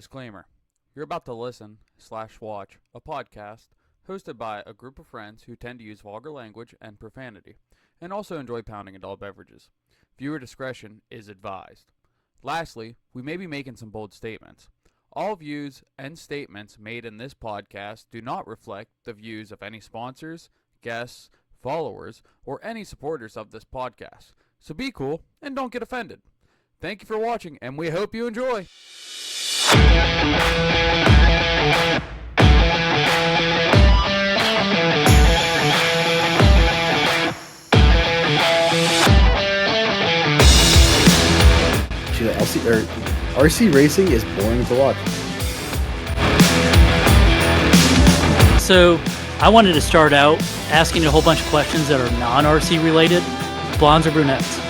Disclaimer. You're about to listen/watch a podcast hosted by a group of friends who tend to use vulgar language and profanity, and also enjoy pounding adult beverages. Viewer discretion is advised. Lastly, we may be making some bold statements. All views and statements made in this podcast do not reflect the views of any sponsors, guests, followers, or any supporters of this podcast. So be cool and don't get offended. Thank you for watching, and we hope you enjoy. RC racing is boring to watch. So I wanted to start out asking a whole bunch of questions that are non-RC related. Blondes or brunettes?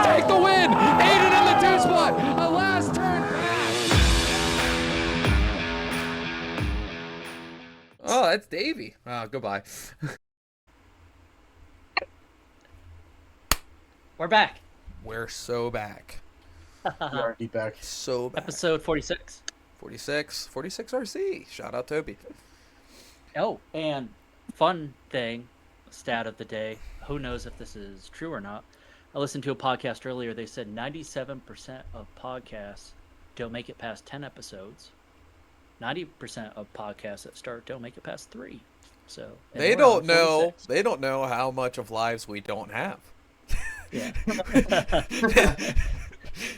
Take the win! Aiden in the two spot! A last turn Oh, that's Davey. Oh, goodbye. We're back. We're so back. You're already back. So back. Episode 46. 46 RC. Shout out Toby. Oh, and fun thing, stat of the day. Who knows if this is true or not. I listened to a podcast earlier. They said 97% of podcasts don't make it past 10 episodes. 90% of podcasts that start don't make it past 3. So They don't know. They don't know how much of lives we don't have. Yeah.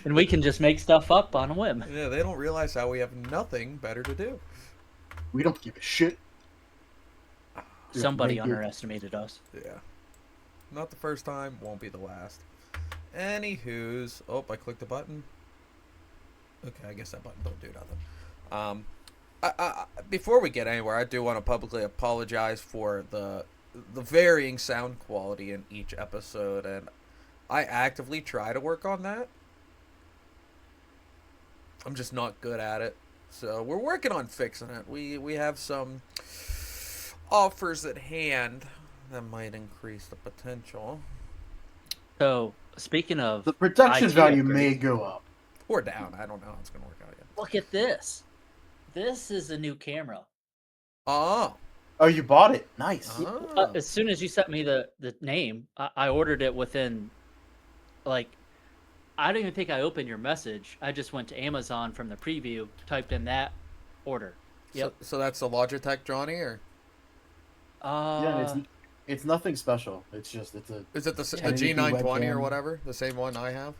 And we can just make stuff up on a whim. Yeah, they don't realize how we have nothing better to do. We don't give a shit. Somebody Thank you. underestimated us. Yeah. Not the first time, won't be the last. Anywho's. Oh, I clicked the button. Okay, I guess that button don't do nothing. Before we get anywhere, I do want to publicly apologize for the varying sound quality in each episode, and I actively try to work on that. I'm just not good at it. So we're working on fixing it. We have some offers at hand that might increase the potential. So, speaking of The production IT value upgrades, may go up. Or down. I don't know how it's going to work out yet. look at this. This is a new camera. Oh. Oh, you bought it? Nice. Oh. As soon as you sent me the name, I ordered it within, like, I don't even think I opened your message. I just went to Amazon from the preview, typed in that order. Yep. So that's the Logitech Johnny, or Yeah, it's nothing special. It's a is it the 1080p G920 or webcam. whatever? The same one I have?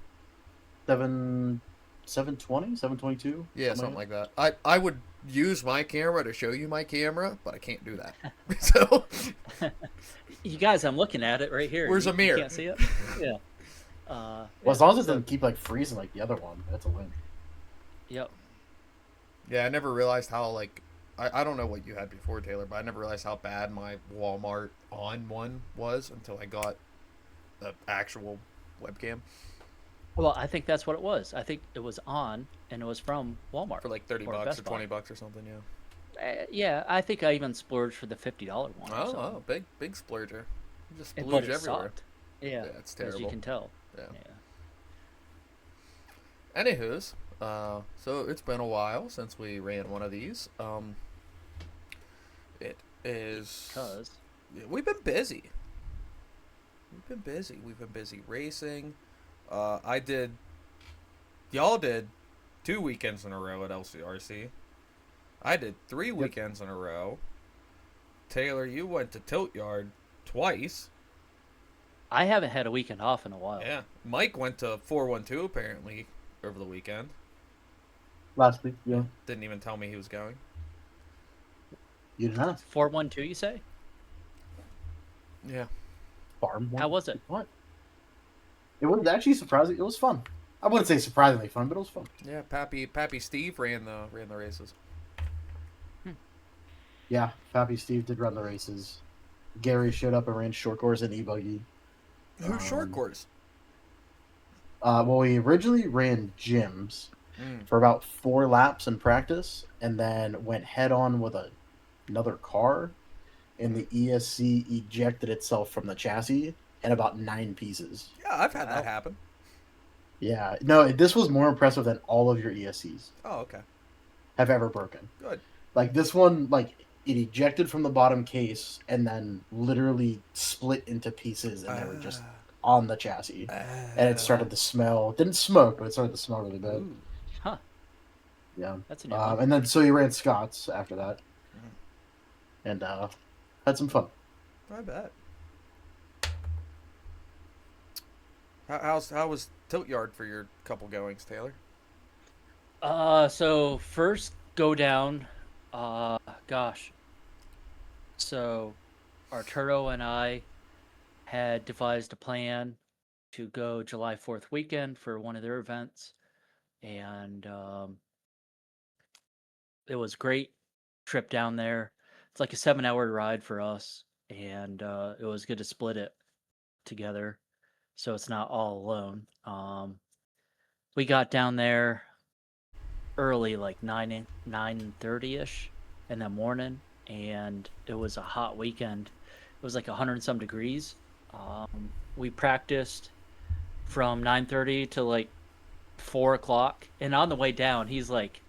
720, 722. Yeah, something like that. I would use my camera to show you my camera, but I can't do that. So You guys, I'm looking at it right here. Where's a mirror? You can't see it? Yeah. Well, as long as it doesn't keep like freezing like the other one, that's a win. Yep. yeah, I never realized how like I don't know what you had before, Taylor, but I never realized how bad my Walmart on one was until I got the actual webcam Well, I think that's what it was. I think it was on, and it was from Walmart. for like 30 Or bucks Best or Buy. 20 bucks or something. Yeah. Yeah, I think I even splurged for the $50 one. or something. Oh, big splurger. You just But splurge it everywhere. sucked. Yeah, Yeah, it's as you terrible. can tell. Yeah. Yeah. Anywho's, so it's been a while since we ran one of these. It is Because we've been busy. We've been busy racing. Y'all did 2 weekends in a row at LCRC. I did 3 weekends in a row. Taylor, you went to Tilt Yard twice. I haven't had a weekend off in a while. Yeah. Mike went to 412 apparently over the weekend. Last week, yeah. Didn't even tell me he was going. You did not. 412, you say? Yeah. Farm. How was it? What? It was actually surprising. It was fun. I wouldn't say surprisingly fun, but it was fun. Yeah, Pappy Steve ran the races. Yeah, Pappy Steve did run the races. Gary showed up and ran short course and e-buggy. Who's short course? Well, we originally ran gyms Mm. for about 4 laps in practice, and then went head on with another car and the ESC ejected itself from the chassis in about 9 pieces. Yeah, I've had that happen. Yeah, no, this was more impressive than all of your ESCs Oh, okay. have ever broken. Good. Like this one, like it ejected from the bottom case and then literally split into pieces, and they were just on the chassis. And it started to smell. It didn't smoke, but it started to smell really bad. Ooh. Huh. Yeah. That's a new one. And then so you ran Scott's after that, and had some fun. I bet. How was Tilt Yard for your couple goings, Taylor? So first go down, gosh. So Arturo and I had devised a plan to go July 4th weekend for one of their events, and it was a great trip down there. It's like a 7-hour ride for us, and it was good to split it together, so it's not all alone. We got down there early, like 9:30 ish in the morning, and it was a hot weekend. It was like 100 and some degrees. We practiced from 9:30 to like 4 o'clock, and on the way down, he's like,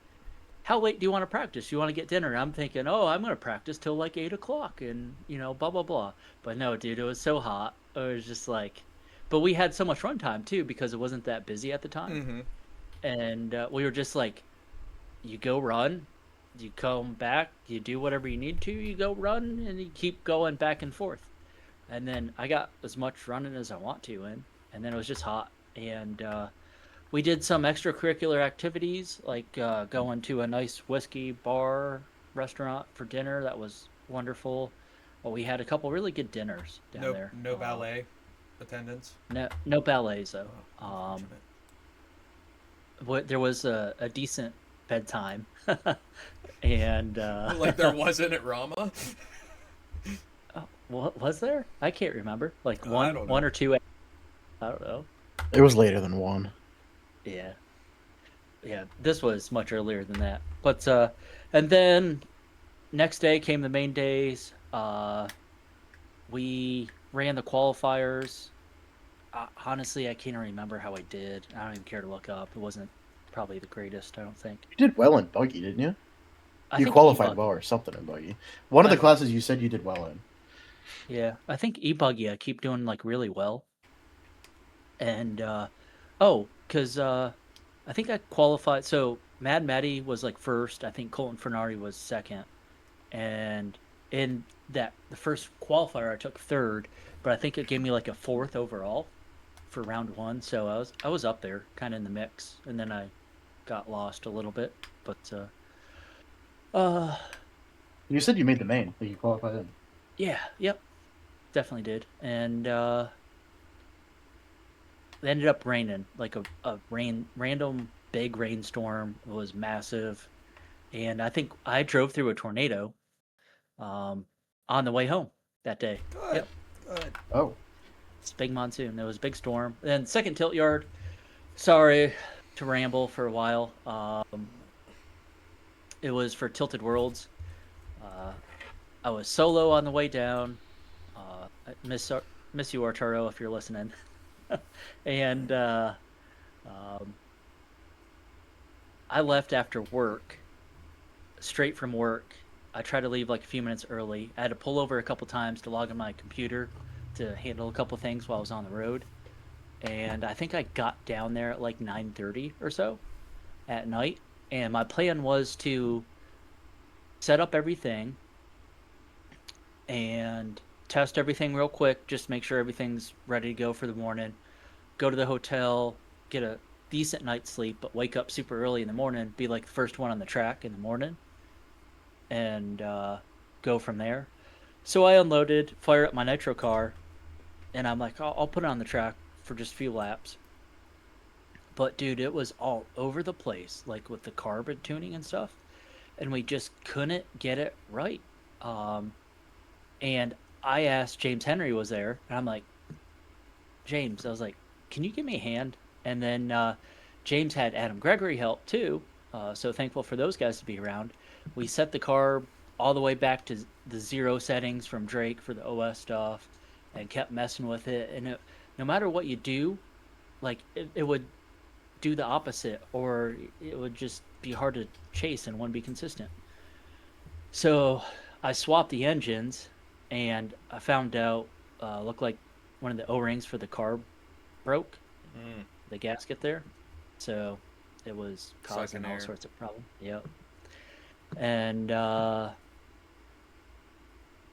"How late do you want to practice? You want to get dinner?" And I'm thinking, "Oh, I'm gonna practice till like 8 o'clock," and blah blah blah. But no, dude, it was so hot. It was just like, but we had so much run time too because it wasn't that busy at the time, Mm-hmm. and we were just like, you go run, you come back, you do whatever you need to, you go run, and you keep going back and forth. And then I got as much running as I want to in, and then it was just hot. And we did some extracurricular activities, like going to a nice whiskey bar restaurant for dinner. That was wonderful. Well, we had a couple really good dinners down there. No ballet attendance. No ballets though. Oh, There was a decent bedtime, and like there wasn't at Rama. what was there? I can't remember. Like I one don't know. or two. I don't know. It was later than 1. Yeah, this was much earlier than that. But and then next day came the main days. We ran the qualifiers. Honestly, I can't remember how I did. I don't even care to look up. It wasn't probably the greatest, I don't think. You did well in buggy, didn't you? I You think qualified e-bug- well or something in buggy. One of the I- classes you said you did well in. Yeah, I think e-buggy I keep doing like really well. And because I think I qualified. So Mad Matty was like first. I think Colton Fernari was second, and in the first qualifier I took third, but I think it gave me like a fourth overall for round one. So I was up there, kind of in the mix, and then I got lost a little bit. But You said you made the main, that you qualified in. yeah, yep, definitely did, and it ended up raining, like a random big rainstorm. It was massive, and I think I drove through a tornado on the way home that day. Good. Yep. Good. Oh. It's a big monsoon. It was a big storm. Then second tilt yard. Sorry to ramble for a while. It was for Tilted Worlds. I was solo on the way down. I miss you, Arturo, if you're listening. And I left after work, straight from work. I tried to leave like a few minutes early. I had to pull over a couple times to log in my computer to handle a couple things while I was on the road. And I think I got down there at like 9:30 or so at night. And my plan was to set up everything and test everything real quick, just make sure everything's ready to go for the morning. Go to the hotel, get a decent night's sleep, but wake up super early in the morning, be like the first one on the track in the morning, and go from there. So I unloaded, fire up my nitro car, and I'm like, I'll put it on the track for just a few laps. But dude, it was all over the place, like with the carbon tuning and stuff, and we just couldn't get it right. And I asked James Henry was there, and I'm like, James, I was like, can you give me a hand? And then James had Adam Gregory help too, so thankful for those guys to be around. We set the car all the way back to the 0 settings from Drake for the OS stuff, and kept messing with it. And no matter what you do, like it would do the opposite, or it would just be hard to chase and wouldn't be consistent. So I swapped the engines, and I found out looked like one of the O-rings for the carb broke, the gasket there. So it was causing Sucking all air. sorts of problems. Yep. And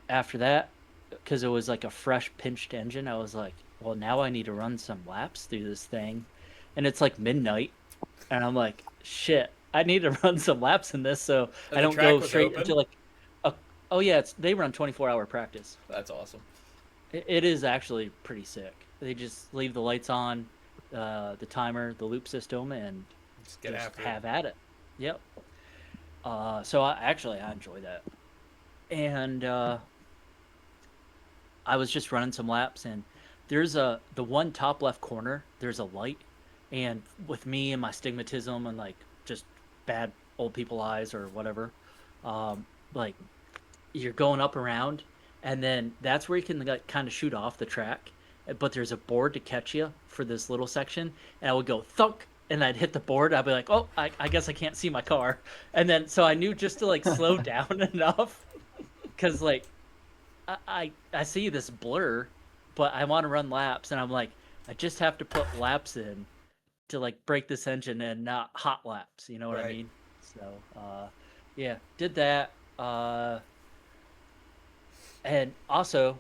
after that, because it was like a fresh pinched engine, I was like, well, now I need to run some laps through this thing. And it's like midnight, and I'm like, shit, I need to run some laps in this so And I the don't track go was straight open? into like oh yeah, they run 24-hour practice. That's awesome. It is actually pretty sick. They just leave the lights on, the timer, the loop system, and Just get just after have it. at it. Yep. So I enjoy that. And I was just running some laps, and there's the one top left corner, there's a light, and with me and my stigmatism and like just bad old people eyes or whatever, like you're going up around, and then that's where you can like kind of shoot off the track, but there's a board to catch you for this little section, and I would go thunk, and I'd hit the board. I'd be like, oh, I guess I can't see my car, and then so I knew just to like slow down enough, because like I see this blur, but I want to run laps, and I'm like, I just have to put laps in to like break this engine and not hot laps. You know what I Right. mean? So yeah, did that. And also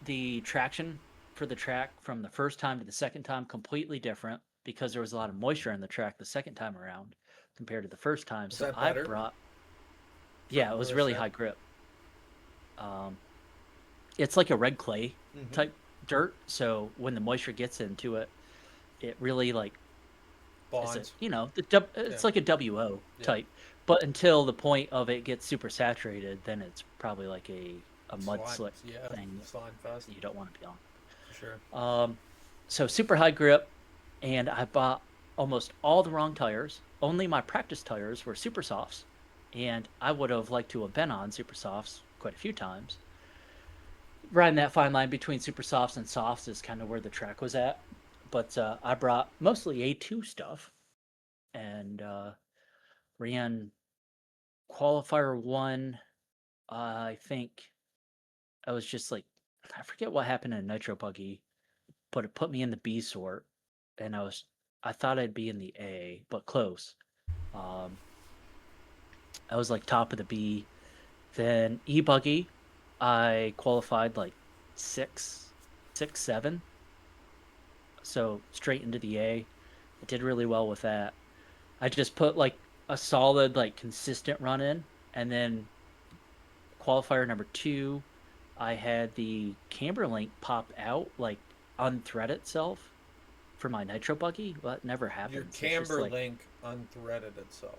the traction for the track from the first time to the second time completely different, because there was a lot of moisture in the track the second time around compared to the first time. Was So that I better? brought, yeah, it was really moisture? high grip. It's like a red clay Mhm. type dirt, so when the moisture gets into it, it really like is it, Bonds. it's Yeah. like a WO Yeah. type, but until the point of it gets super saturated, then it's probably like a mud Slime- slick Yeah. thing Slime fest. that you don't want to be on. For sure. So super high grip, and I bought almost all the wrong tires. Only my practice tires were super softs, and I would have liked to have been on super softs quite a few times. Riding that fine line between super softs and softs is kind of where the track was at. But I brought mostly A2 stuff, and ran qualifier one. I think I was just like, I forget what happened in Nitro Buggy, but it put me in the B sort, and I thought I'd be in the A, but close. Um, I was like top of the B. Then E Buggy, I qualified like six, 7. So straight into the A. I did really well with that. I just put like a solid, like consistent run in, and then qualifier number 2, I had the camber link pop out, like unthread itself for my Nitro Buggy. Well, that never happens. Your It's just, camber like, link unthreaded itself.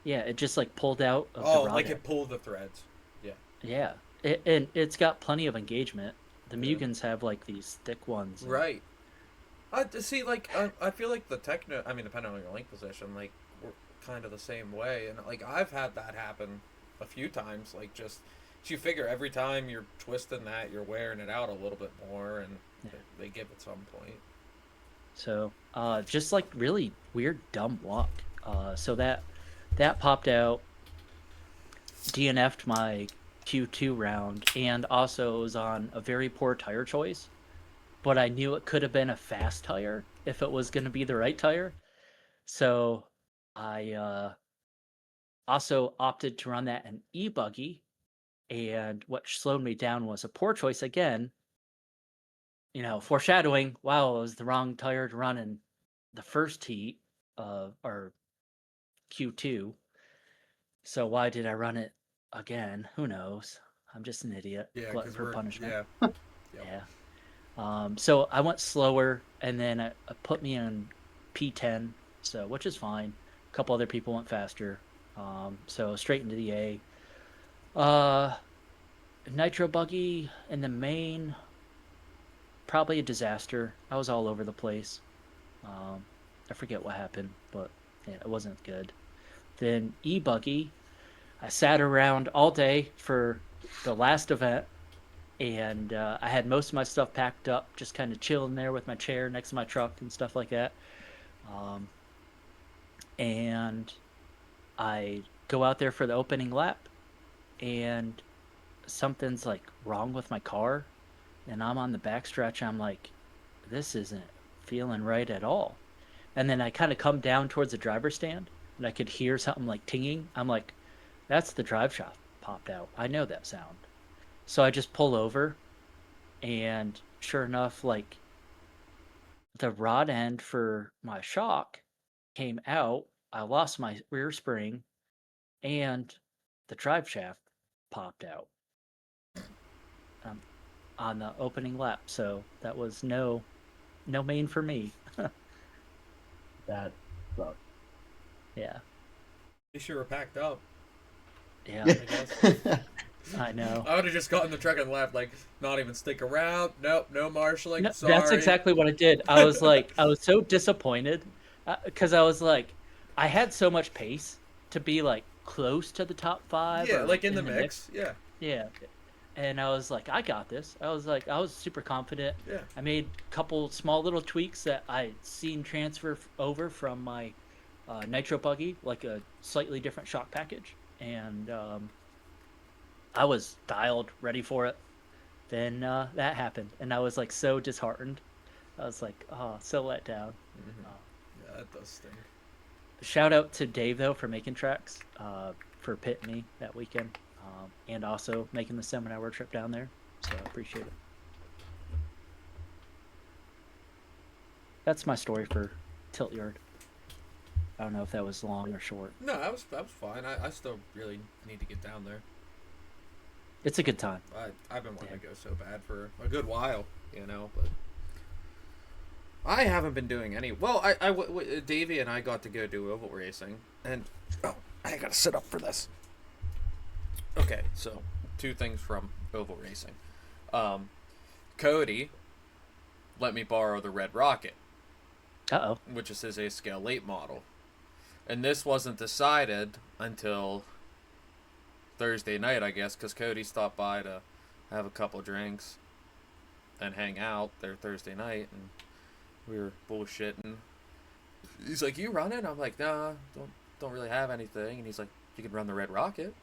yeah, it just like pulled out of Oh, the like rod. it pulled the threads. Yeah. Yeah, and it's got plenty of engagement. The Yeah. Mugans have like these thick ones. and- Right. See, like, I feel like the techno. I mean, depending on your link position, like, we're kind of the same way. And like, I've had that happen a few times. Like, just you figure every time you're twisting that, you're wearing it out a little bit more, and Yeah. they give at some point. So, just like really weird, dumb luck. So that popped out, DNF'd my Q2 round, and also was on a very poor tire choice. But I knew it could have been a fast tire if it was going to be the right tire. So I also opted to run that in e-buggy, and what slowed me down was a poor choice again. Foreshadowing, wow, it was the wrong tire to run in the first heat or Q2. So why did I run it again? Who knows? I'm just an idiot. Yeah, Glutton because for punishment. Yeah. Yeah. So I went slower, and then it put me in P10, so which is fine. A couple other people went faster. So straight into the A. Nitro Buggy in the main, probably a disaster. I was all over the place. I forget what happened, but yeah, it wasn't good. Then E-Buggy, I sat around all day for the last event, and I had most of my stuff packed up, just kind of chilling there with my chair next to my truck and stuff like that. Um, and I go out there for the opening lap, and something's like wrong with my car, and I'm on the backstretch. I'm like, this isn't feeling right at all. And then I kind of come down towards the driver's stand, and I could hear something like tinging. I'm like, that's the drive shaft popped out. I know that sound. So I just pull over, and sure enough, like the rod end for my shock came out. I lost my rear spring, and the drive shaft popped out um, on the opening lap. So that was no main for me. That sucks. Yeah, You sure were packed up. yeah, I guess. I know. I would have just gotten in the truck and left, like, not even stick around. Nope, no marshaling. No, Sorry. that's exactly what I did. I was like, I was so disappointed because I was like, I had so much pace to be like close to the top 5. Yeah, or like in the mix. Yeah. Yeah. And I was like, I got this. I was super confident. Yeah. I made a couple small little tweaks that I'd seen transfer over from my Nitro buggy, like a slightly different shock package. And I was dialed, ready for it. Then that happened. And I was like so disheartened. I was like, oh, so let down. Yeah, that does stink. Shout out to Dave, though, for making tracks for pitting me that weekend. And also making the 7-hour trip down there. So I appreciate it. That's my story for Tilt Yard. I don't know if that was long or short. No, that was fine. I still really need to get down there. It's a good time. I've been wanting to go so bad for a good while, you know, but I haven't been doing any. Well, Davey and I got to go do oval racing, and I gotta sit up for this. Okay, so 2 things from oval racing. Cody let me borrow the Red Rocket, which is his A scale late model, and this wasn't decided until Thursday night, I guess, because Cody stopped by to have a couple drinks and hang out there Thursday night, and we were bullshitting. He's like, "You running?" I'm like, "Nah, don't really have anything." And he's like, "You can run the Red Rocket."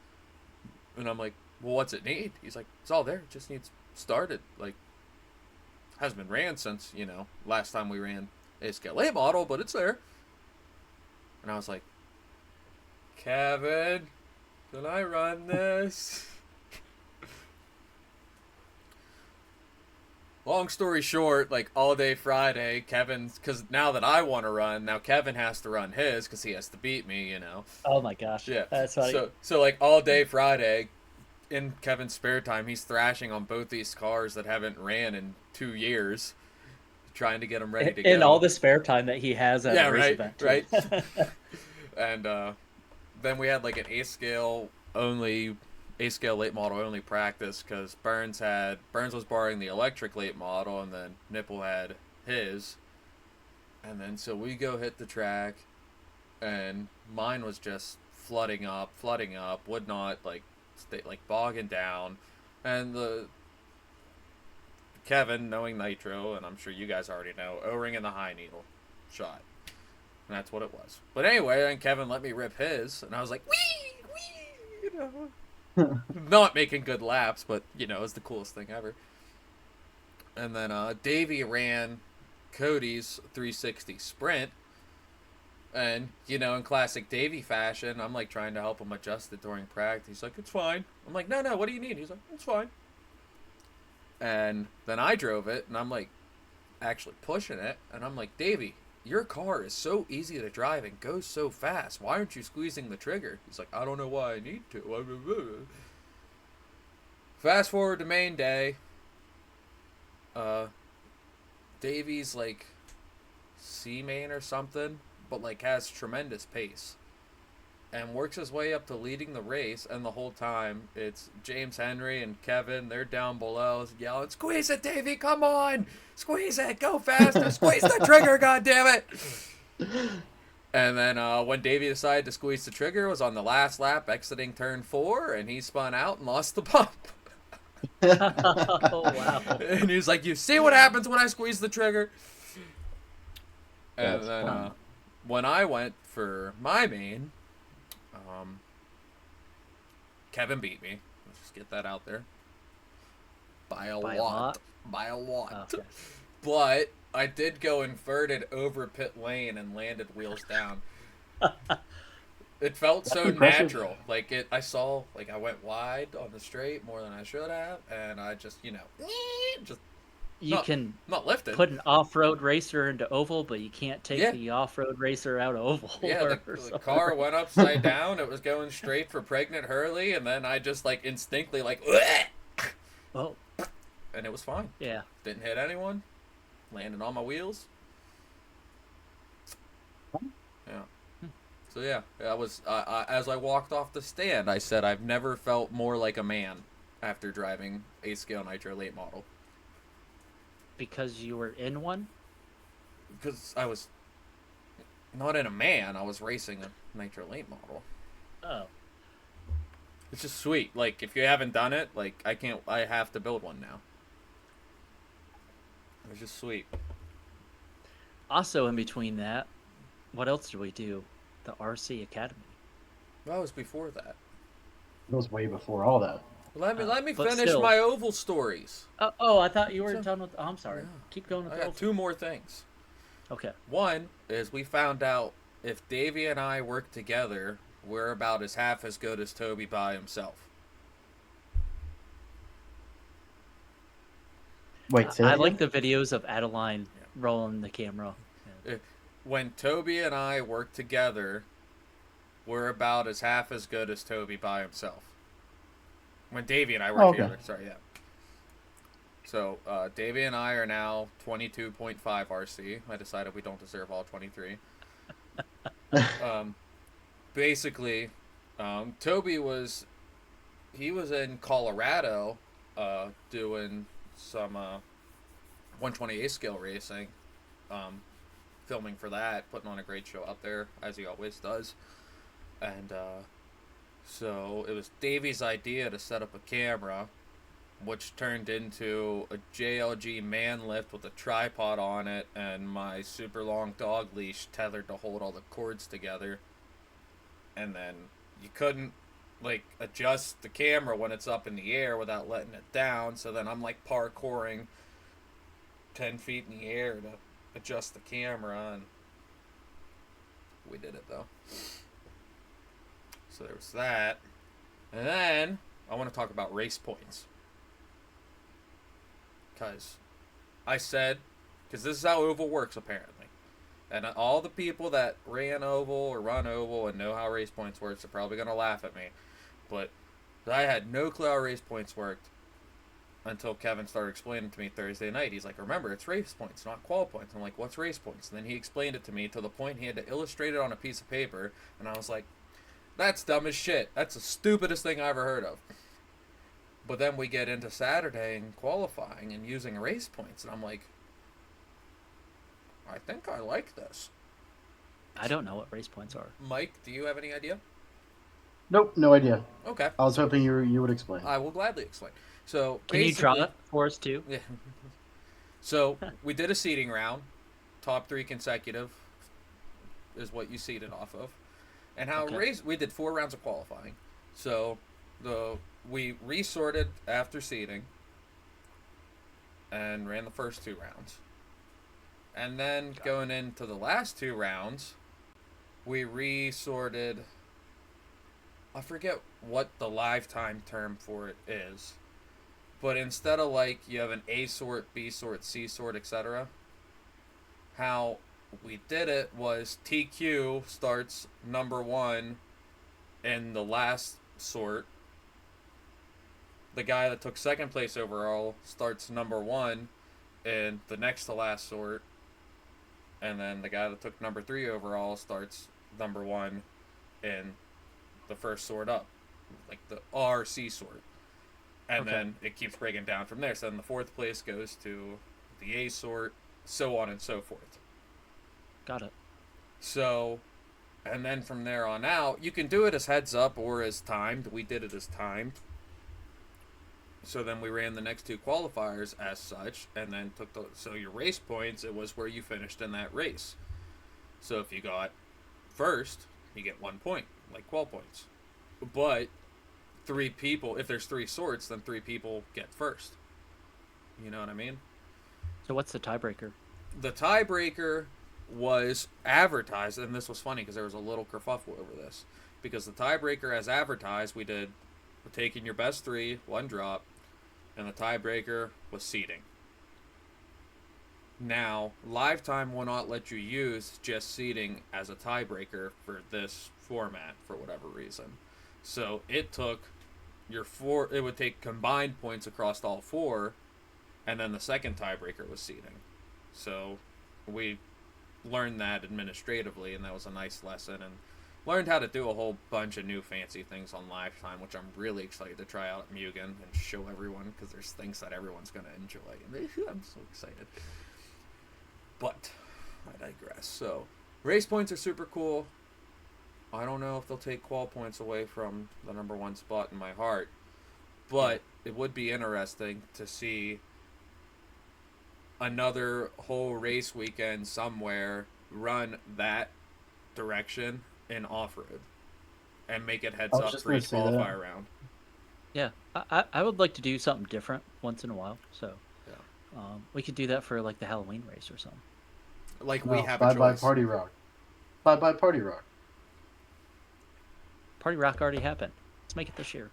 And I'm like, "Well, what's it need?" He's like, "It's all there. It just needs started. Like, hasn't been ran since, you know, last time we ran a scale late model, but it's there." And I was like, "Kevin, can I run this?" Long story short, like all day Friday, because now that I want to run, now Kevin has to run his because he has to beat me, you know. Oh my gosh. Yeah. That's funny. So like all day Friday, in Kevin's spare time, he's thrashing on both these cars that haven't ran in 2 years, trying to get them ready to go. In all the spare time that he has at a race event. Right. And then we had like an A scale late model only practice because Burns was borrowing the electric late model, and then Nipple had his, and then so we go hit the track, and mine was just flooding up, would not like stay, like bogging down, and the Kevin, knowing Nitro, and I'm sure you guys already know, O-ring in the high needle shot, and that's what it was. But anyway, then Kevin let me rip his, and I was like, wee, you know. Not making good laps, but you know, it's the coolest thing ever. And then Davey ran Cody's 360 sprint, and you know, in classic Davey fashion, I'm like trying to help him adjust it during practice. He's like, "It's fine." I'm like, No, what do you need?" He's like, "It's fine." And then I drove it, and I'm like actually pushing it, and I'm like, "Davey, your car is so easy to drive and goes so fast. Why aren't you squeezing the trigger?" He's like, "I don't know why I need to." Fast forward to main day. Davey's like C main or something, but like has tremendous pace. And works his way up to leading the race, and the whole time it's James Henry and Kevin, they're down below yelling, "Squeeze it, Davey, come on! Squeeze it, go faster, squeeze the trigger, goddammit!" And then when Davey decided to squeeze the trigger, it was on the last lap, exiting turn 4, and he spun out and lost the pump. Oh wow. And he was like, "You see what happens when I squeeze the trigger?" And That's then fun. when I went for my main, Kevin beat me. Let's just get that out there. By a By a lot. lot? By a lot. Okay. But I did go inverted over pit lane and landed wheels down. It felt That's so impressive. natural. Like I saw, like I went wide on the straight more than I should have, and I just, just You No. can not lifted. put an off-road racer into oval, but you can't take Yeah. the off-road racer out of oval. Yeah, or the something. car went upside down. It was going straight for pregnant Hurley, and then I just like instinctively like, Oh, and it was fine. yeah. Didn't hit anyone. Landed on my wheels. Yeah. So yeah, I was. As I walked off the stand, I said I've never felt more like a man after driving a scale nitro late model Because you were in one? because I was not in a man. I was racing a nitro late model. Oh. It's just sweet. Like if you haven't done it, like I can't. I have to build one now. It was just sweet. Also, in between that, what else did we do? The RC Academy. That was before that. It was way before all that. Let me but finish still. my oval stories. Oh, I thought you were So- done with. Oh, I'm sorry. Yeah. Keep going with I the got old- 2 more things. Okay. One is we found out if Davey and I work together, we're about as half as good as Toby by himself. Wait, say I that like again? the videos of Adeline rolling the camera. When Toby and I work together, we're about as half as good as Toby by himself. When Davey and I work Oh, okay. together, sorry, yeah. So, Davey and I are now 22.5 RC. I decided we don't deserve all 23. Basically, Toby was in Colorado doing some 128 scale racing, filming for that, putting on a great show out there, as he always does. And so it was Davey's idea to set up a camera, which turned into a JLG man lift with a tripod on it and my super long dog leash tethered to hold all the cords together. And then you couldn't like adjust the camera when it's up in the air without letting it down, so then I'm like parkouring 10 feet in the air to adjust the camera, and we did it though. So there was that. And then I want to talk about race points. Because I said, because this is how Oval works apparently. And all the people that ran Oval or run Oval and know how race points works are probably going to laugh at me. But I had no clue how race points worked until Kevin started explaining to me Thursday night. He's like, remember, it's race points, not qual points. I'm like, what's race points? And then he explained it to me to the point he had to illustrate it on a piece of paper. And I was like, that's dumb as shit. That's the stupidest thing I ever heard of. But then we get into Saturday and qualifying and using race points. And I'm like, I think I like this. I don't know what race points are. Mike, do you have any idea? Nope, no idea. Okay. I was hoping you would explain. I will gladly explain. So Can you draw basically- it for us too? Yeah. So we did a seeding round. Top 3 consecutive is what you seeded off of. And how Okay. we did 4 rounds of qualifying. So we resorted after seeding and ran the first 2 rounds. And then going into the last 2 rounds, we resorted. I forget what the lifetime term for it is. But instead of like you have an A sort, B sort, C sort, etc., how we did it was TQ starts number 1 in the last sort. The guy that took second place overall starts number 1 in the next to last sort. And then the guy that took number 3 overall starts number 1 in the first sort up, like the RC sort. And Okay. then it keeps breaking down from there. So then the 4th place goes to the A sort, so on and so forth. Got it. So And then from there on out, you can do it as heads up or as timed. We did it as timed. So then we ran the next two qualifiers as such, and then so your race points, it was where you finished in that race. So if you got first, you get 1 point, like qual points. But three people, if there's three sorts, then three people get first. You know what I mean? So what's the tiebreaker? The tiebreaker was advertised, and this was funny because there was a little kerfuffle over this. Because the tiebreaker, as advertised, we're taking your best three, one drop, and the tiebreaker was seeding. Now, Lifetime will not let you use just seeding as a tiebreaker for this format for whatever reason. So it took it would take combined points across all four, and then the second tiebreaker was seeding. So we learned that administratively, and that was a nice lesson, and learned how to do a whole bunch of new fancy things on Lifetime, which I'm really excited to try out at Mugen and show everyone, because there's things that everyone's going to enjoy, and I'm so excited. But I digress. So race points are super cool. I don't know if they'll take qual points away from the number one spot in my heart, but it would be interesting to see another whole race weekend somewhere run that direction in off-road and make it heads up for each qualifier round. Yeah, I would like to do something different once in a while. So we could do that for like the Halloween race or something. Like we have a choice. Bye Party Rock. Bye Party Rock. Party Rock already happened. Let's make it this year.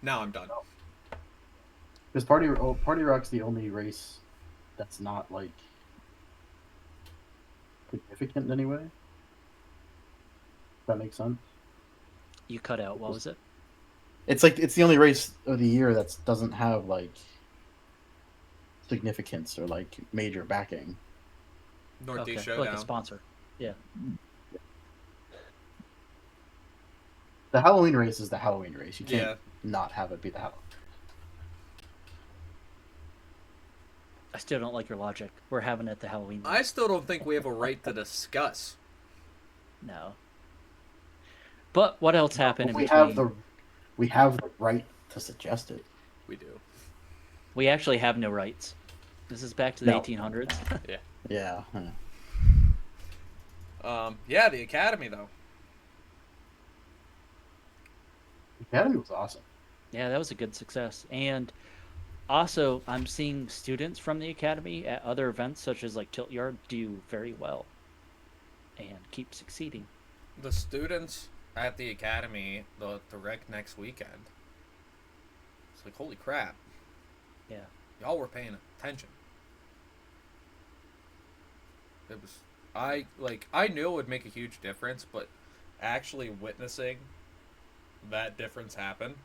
Now I'm done. Because Party Rock's the only race that's not like significant in any way. That makes sense. You cut out. What was it? It's like it's the only race of the year that doesn't have like significance or like major backing. Northeast Showdown. Like a sponsor. Yeah. The Halloween race is the Halloween race. You can't not have it be the Halloween. I still don't like your logic. We're having it the Halloween race. I still don't think we have a right to discuss. No. But what else happened in we between? We have the right to suggest it. We do. We actually have no rights. This is back to the 1800s. Yeah. Yeah, the Academy though. The Academy was awesome. Yeah, that was a good success. And also, I'm seeing students from the Academy at other events, such as like Tilt Yard, do very well and keep succeeding. The students at the Academy, the rec next weekend. It's like, holy crap. Yeah. Y'all were paying attention. It was, I knew it would make a huge difference, but actually witnessing that difference happen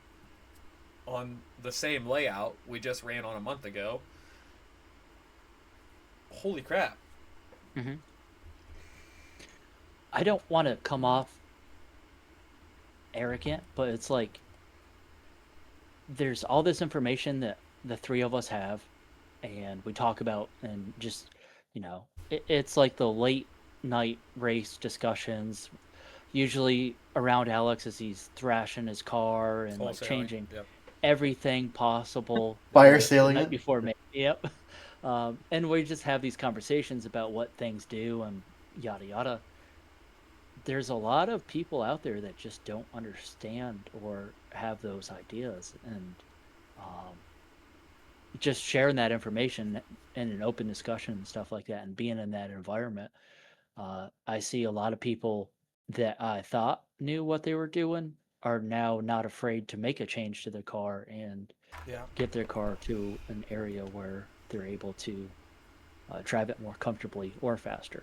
on the same layout we just ran on a month ago, holy crap. Mm-hmm. I don't want to come off arrogant, but it's like there's all this information that the three of us have and we talk about, and just, you know, it's like the late night race discussions, usually around Alex as he's thrashing his car and like changing everything possible. Fire sailing the night before me. Yep. And we just have these conversations about what things do and yada yada. There's a lot of people out there that just don't understand or have those ideas, and just sharing that information in an open discussion and stuff like that, and being in that environment, I see a lot of people that I thought knew what they were doing are now not afraid to make a change to their car and get their car to an area where they're able to drive it more comfortably or faster.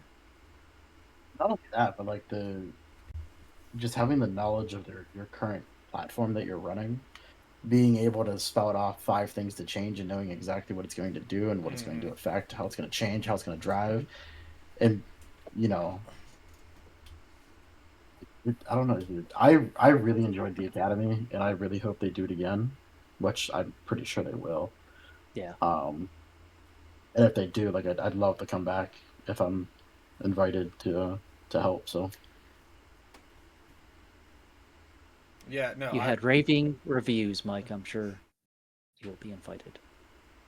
Not only that, but like just having the knowledge of your current platform that you're running, being able to spout off 5 things to change and knowing exactly what it's going to do and what it's going to affect, how it's going to change, how it's going to drive, and you know, I don't know, dude. I really enjoyed the Academy, and I really hope they do it again, which I'm pretty sure they will. Yeah. And if they do, like, I'd love to come back if I'm invited to help. So Yeah, no, You had raving reviews, Mike. I'm sure you will be invited.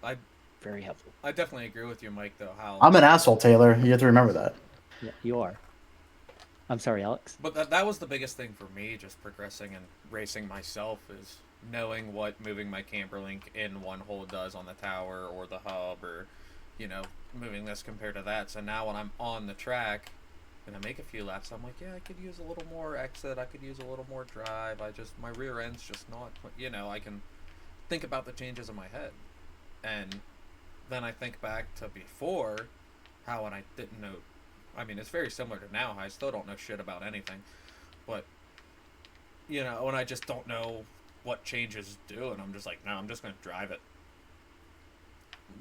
I Very helpful. I definitely agree with you, Mike. Though how, I'm an asshole, Taylor. You have to remember that. Yeah, you are. I'm sorry, Alex. but that was the biggest thing for me, just progressing and racing myself, is knowing what moving my camber link in one hole does on the tower or the hub, or moving this compared to that. So now when I'm on the track and I make a few laps, I'm like, yeah, I could use a little more exit. I could use a little more drive. My rear end's just not. I can think about the changes in my head, and then I think back to before, how when I didn't know. I mean, it's very similar to now. I still don't know shit about anything, but when I just don't know what changes do, and I'm just like, no, I'm just gonna drive it.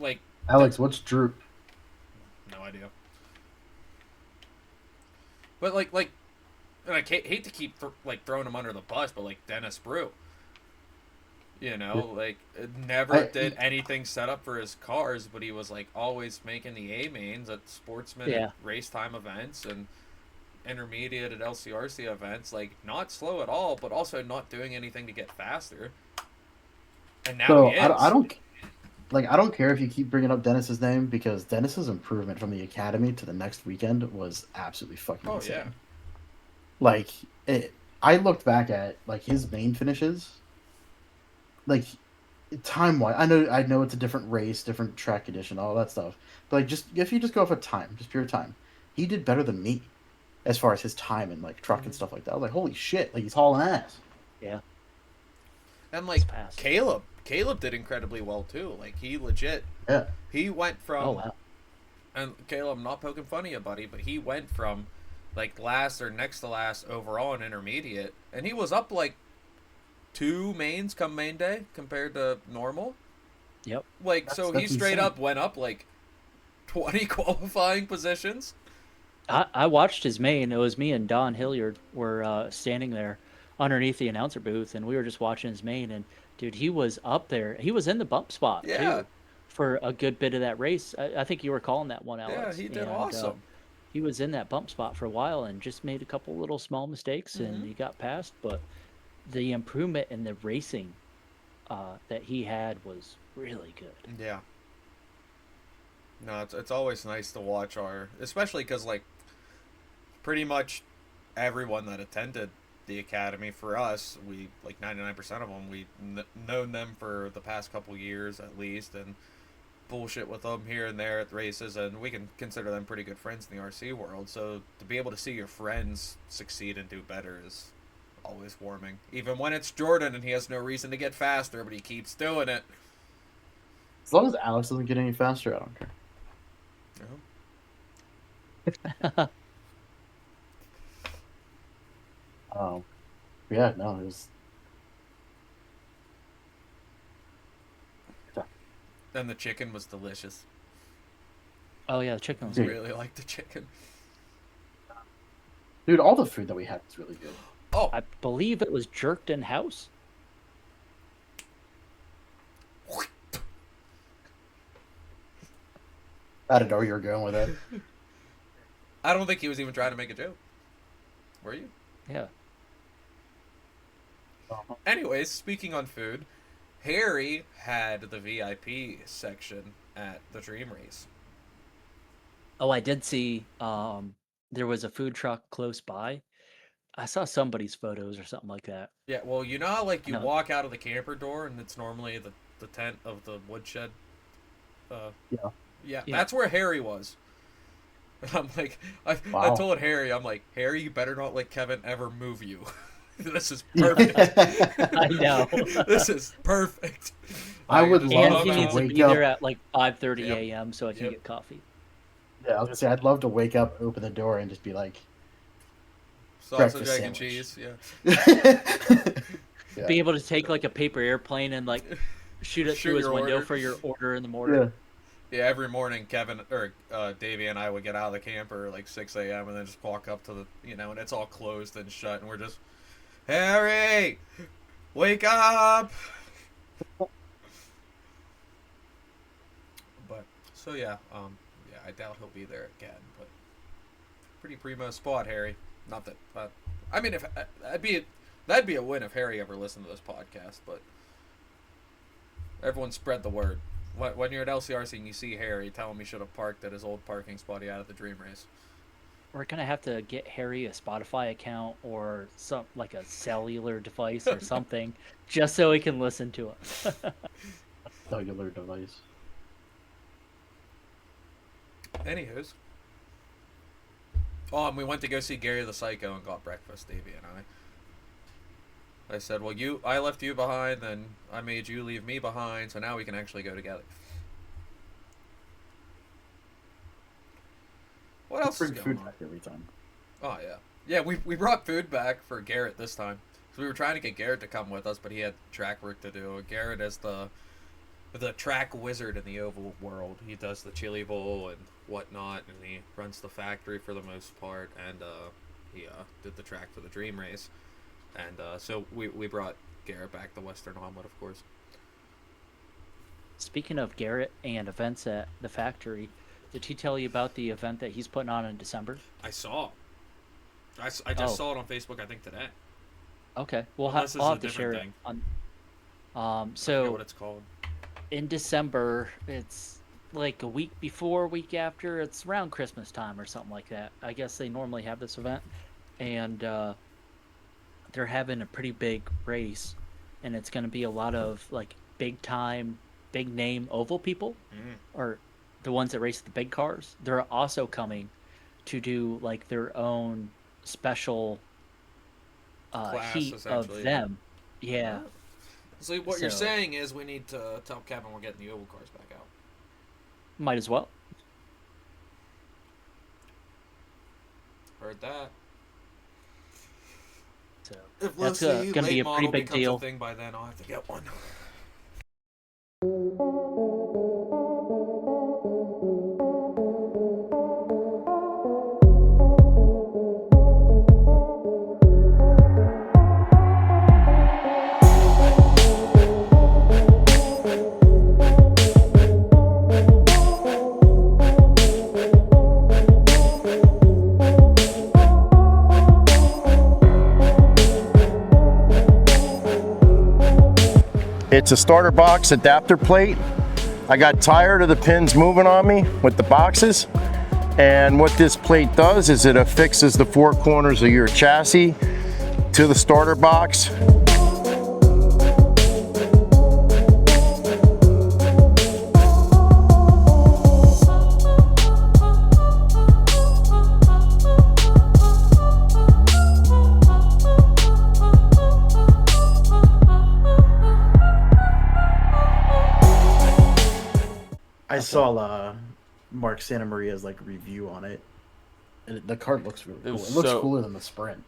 Like, Alex, what's droop? no idea. But and I hate to keep throwing him under the bus, but like Dennis Brew, like never did anything set up for his cars, but he was like always making the A mains at Sportsman Yeah. and race time events and intermediate at LCRC events, like not slow at all, but also not doing anything to get faster. And now So he is. I don't care if you keep bringing up Dennis's name, because Dennis's improvement from the academy to the next weekend was absolutely fucking insane. Yeah. Like I looked back at like his main finishes, like time wise. I know it's a different race, different track condition, all that stuff. But like, just if you just go off of time, just pure time, he did better than me as far as his time and like truck and stuff like that. I was like, holy shit, like he's hauling ass. Yeah. And like It's fast. Caleb did incredibly well too. Like he legit, Yeah. he went from. Oh wow. And Caleb, I'm not poking fun at you, buddy, but he went from like last or next to last overall in intermediate, and he was up like 2 mains come main day compared to normal. Yep. Like, so he That's straight insane. up went up like 20 qualifying positions. I watched his main. It was me and Don Hilliard were standing there underneath the announcer booth, and we were just watching his main. And dude, he was up there. He was in the bump spot Yeah. too for a good bit of that race. I think you were calling that one, Yeah, Alex. he did And, awesome. he was in that bump spot for a while and just made a couple little small mistakes, and Mhm. he got past. But the improvement in the racing that he had was really good. Yeah. No, it's always nice to watch especially because like pretty much everyone that attended the academy for us, we like 99% of them, we known them for the past couple years at least, and bullshit with them here and there at the races, and we can consider them pretty good friends in the RC world. So to be able to see your friends succeed and do better is always warming, even when it's Jordan and he has no reason to get faster, but he keeps doing it. As long as Alex doesn't get any faster, I don't care. Yeah, no, it was. And the chicken was delicious. Oh yeah, the chicken was Dude. great. Really liked the chicken. Dude, all the food that we had was really good. Oh, I believe it was Jerkton House. I didn't know where you were going with that. I don't think he was even trying to make a joke. Were you? Yeah. Anyways, speaking on food, Harry had the VIP section at the Dream Race. Oh, I did see there was a food truck close by. I saw somebody's photos or something like that. Yeah, well, you know how like you No. walk out of the camper door and it's normally the tent of the woodshed? Yeah. Yeah, Yeah. that's where Harry was. And I'm like, I Wow. told Harry, I'm like, Harry, you better not let Kevin ever move you. This is perfect. I know. This is perfect. I would just And love he to needs to wake be up- there at like 5:30 Yep. a.m. so I can Yep. get coffee. Yeah, I was gonna say I'd love to wake up, open the door, and just be like, Sausage, breakfast egg, and sandwich. cheese. Yeah. Yeah. Be able to take like a paper airplane and like shoot it Shoot through his your window order. for your order in the morning. yeah. Yeah, every morning Kevin or Davey and I would get out of the camper like 6 a.m. and then just walk up to the and it's all closed and shut and we're just, Harry, wake up. But so yeah, yeah, I doubt he'll be there again. But pretty primo spot, Harry. Not that. I mean, if that'd be a win if Harry ever listened to this podcast. But everyone spread the word. When you're at LCRC and you see Harry, tell him he should have parked at his old parking spot he had at the Dream Race. We're gonna have to get Harry a Spotify account or some like a cellular device or something, just so he can listen to us. Cellular device. Anywho's. Oh, and we went to go see Gary the Psycho and got breakfast, Davey and I said, well, I left you behind, then I made you leave me behind, so now we can actually go together. What else is Bring going food on? back every time. Oh, yeah. Yeah, we brought food back for Garrett this time. So we were trying to get Garrett to come with us, but he had track work to do. Garrett is the track wizard in the oval world. He does the chili bowl and whatnot, and he runs the factory for the most part, and he did the track for the Dream Race. And so we brought Garrett back the Western Omelet, of course. Speaking of Garrett and events at the factory, did he tell you about the event that he's putting on in December? I saw. I just saw it on Facebook, I think, today. Okay, we'll Unless I'll it's have a to share different it. thing. On, I forget so what it's called. in December, it's like a week before, week after. It's around Christmas time or something like that. I guess they normally have this event, and they're having a pretty big race, and it's going to be a lot of like big time, big name oval people, or the ones that race the big cars. They're also coming to do like their own special Class, heat of essentially. them. Yeah. So what you're So- saying is we need to tell Kevin we're getting the oval cars back out. Might as well. Heard that. So If that's Lucy going to be late a pretty model big becomes deal. a thing by then, I'll have to get one. It's a starter box adapter plate. I got tired of the pins moving on me with the boxes. And what this plate does is it affixes the four corners of your chassis to the starter box. I saw Mark Santa Maria's like review on it. The cart looks really It cool. was It looks so- cooler than the Sprint.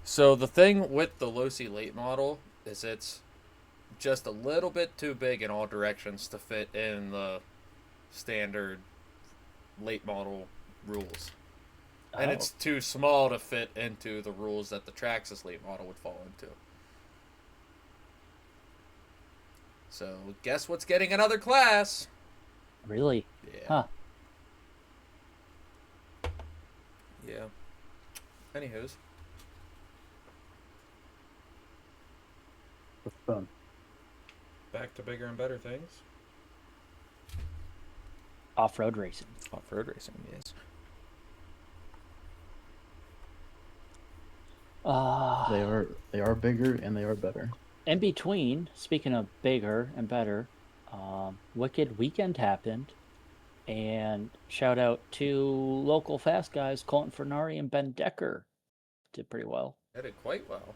So the thing with the Losi late model is it's just a little bit too big in all directions to fit in the standard late model rules. And Oh. it's too small to fit into the rules that the Traxxas late model would fall into. So guess what's getting another class? Really? Yeah. Huh. Yeah. Anywho's. What's fun? Back to bigger and better things. Off-road racing. Off-road racing, yes. They are bigger and they are better. In between, speaking of bigger and better, Wicked Weekend happened, and shout out to local fast guys Colton Fernari and Ben Decker. Did pretty well. They did quite well.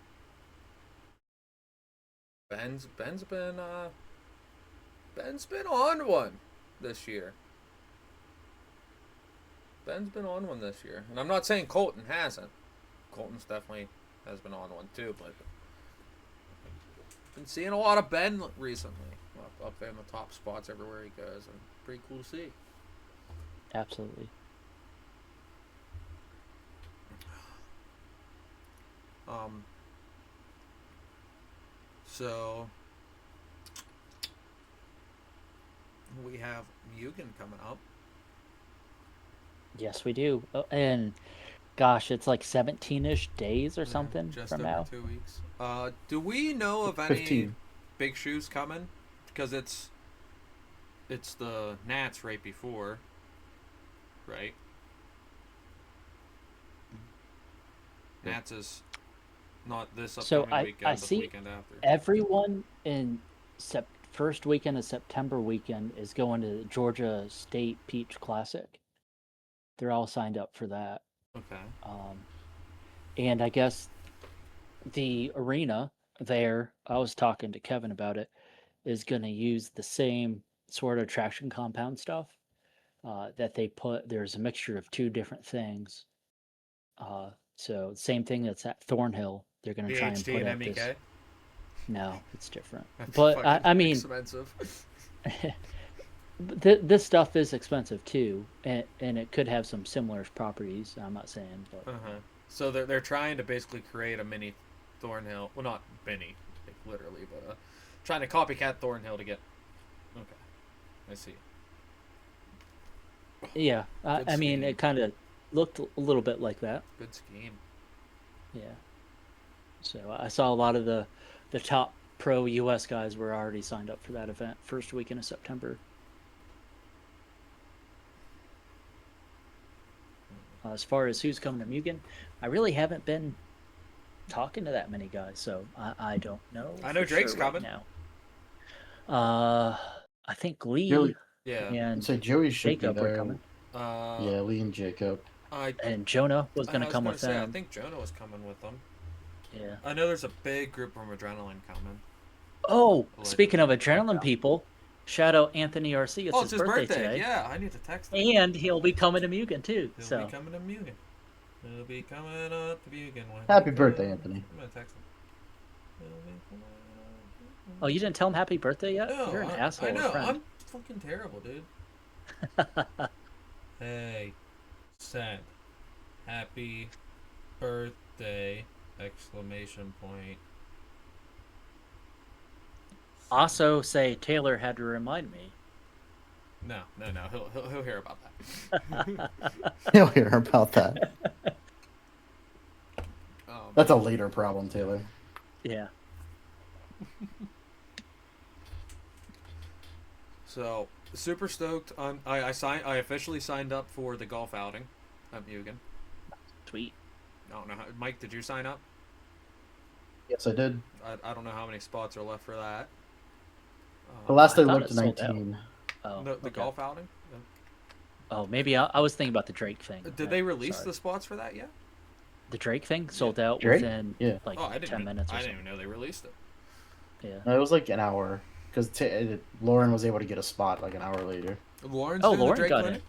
Ben's been on one this year. Ben's been on one this year. And I'm not saying Colton hasn't. Colton's definitely has been on one too, but been seeing a lot of Ben recently. Up there in the top spots everywhere he goes, and pretty cool to see. Absolutely. So we have Mugen coming up. Yes, we do. And gosh, it's like 17-ish days or Yeah, something just from over now. 2 weeks. Do we know of any 15. big shoes coming? Because it's the Nats right before, right? Nats is not this So upcoming I weekend, but the see weekend after. everyone in first weekend of September weekend is going to the Georgia State Peach Classic. They're all signed up for that. Okay. And I guess the arena there, I was talking to Kevin about it, is going to use the same sort of traction compound stuff that they put. There's a mixture of two different things. So same thing that's at Thornhill. They're going to try and BHT put and at this. MEK. No, it's different. That's But fucking I mean, expensive. this stuff is expensive too, and it could have some similar properties. I'm not saying, but So they're trying to basically create a mini Thornhill. Well, not mini, like literally, but trying to copycat Thornhill to get. Okay, I see. yeah, Good I mean, scheme. it kind of looked a little bit like that. Good scheme. Yeah. So I saw a lot of the top pro US guys were already signed up for that event first weekend of September. As far as who's coming to Mugen, I really haven't been talking to that many guys, so I don't know. I know for Drake's sure right coming. now. I think Lee Joey- Yeah. and So Joey should Jacob be were there. coming, Yeah, Lee and Jacob. and Jonah was going to I was come gonna with say, them. I think Jonah was coming with them. Yeah. I know there's a big group from Adrenaline coming. Oh, Like- speaking of like adrenaline that. people, shout out Anthony RC. It's Oh, his it's his birthday birthday. today. Yeah, I need to text him. And he'll be coming to Mugen too. He'll So be coming to Mugen. He'll be coming up to Mugen. when Happy he birthday, comes. Anthony. I'm gonna text him. He'll be coming up to oh, you didn't tell him happy birthday yet? No, You're an I asshole. know. Friend. I'm fucking terrible, dude. Hey, send. Happy birthday! Exclamation point. Also, say Taylor had to remind me. No. He'll hear about that. He'll hear about that. Um, That's a later problem, Taylor. Yeah. So super stoked. I officially signed up for the golf outing at Mugen. Sweet. I don't know how, Mike, did you sign up? Yes, I did. I don't know how many spots are left for that. The last I I thought looked, it sold out. 19. Oh, the okay. golf outing. Oh, maybe I was thinking about the Drake thing. Did they release Sorry. the spots for that yet? The Drake thing sold out Drake? within Yeah. like Oh, I didn't. 10 minutes or I something. didn't even know they released it. Yeah. No, it was like an hour. Because Lauren was able to get a spot like an hour later. Lauren's Oh, doing the Lauren Drake got clinic?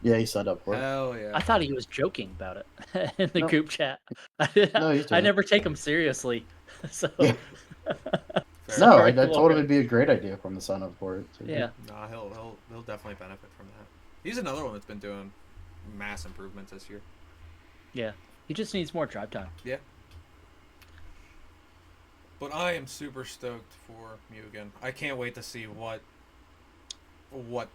Yeah, he signed up for it. Hell yeah. I thought he was joking about it in the No. group chat. No, he's I doing it. never take him seriously. So Yeah. Fair No, I Very told him Lauren. it'd be a great idea from the sign up for it. So yeah. Nah, he'll definitely benefit from that. He's another one that's been doing mass improvements this year. Yeah. He just needs more drive time. Yeah. But I am super stoked for Mugen. I can't wait to see what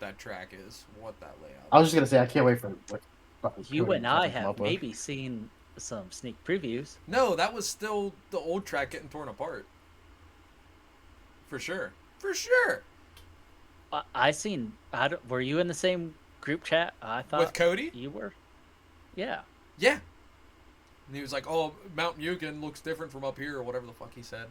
that track is, what that layout. I was just gonna say I can't wait for what fucking You Cody and I fucking come have up with. maybe seen some sneak previews. No, that was still the old track getting torn apart. For sure. For sure. I seen. Were you in the same group chat? I thought With Cody? you were. Yeah. Yeah. And he was like, "Oh, Mount Mugen looks different from up here," or whatever the fuck he said.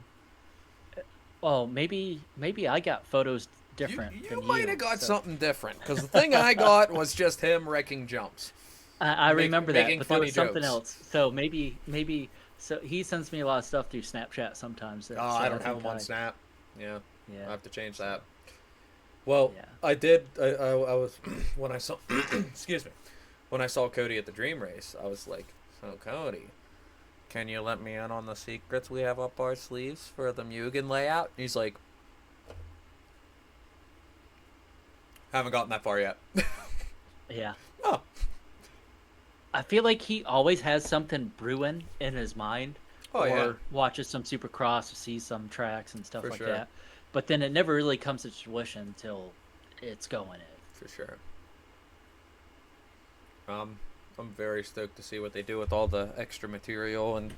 Well, maybe I got photos different. You than might have got so- something different because the thing I got was just him wrecking jumps. I remember that, making but there funny was something jokes. else. So maybe. So he sends me a lot of stuff through Snapchat sometimes. So I don't have think him on Snap. Yeah, Yeah. I have to change that. Well, Yeah. I did. I was when I saw. Excuse me. When I saw Cody at the Dream Race, I was like, "So Cody, can you let me in on the secrets we have up our sleeves for the Mugen layout?" And he's like, "Haven't gotten that far yet." Yeah. Oh, I feel like he always has something brewing in his mind, oh or yeah, watches some Supercross, or sees some tracks and stuff For like sure. that. But then it never really comes to fruition until it's going in. for sure. I'm very stoked to see what they do with all the extra material and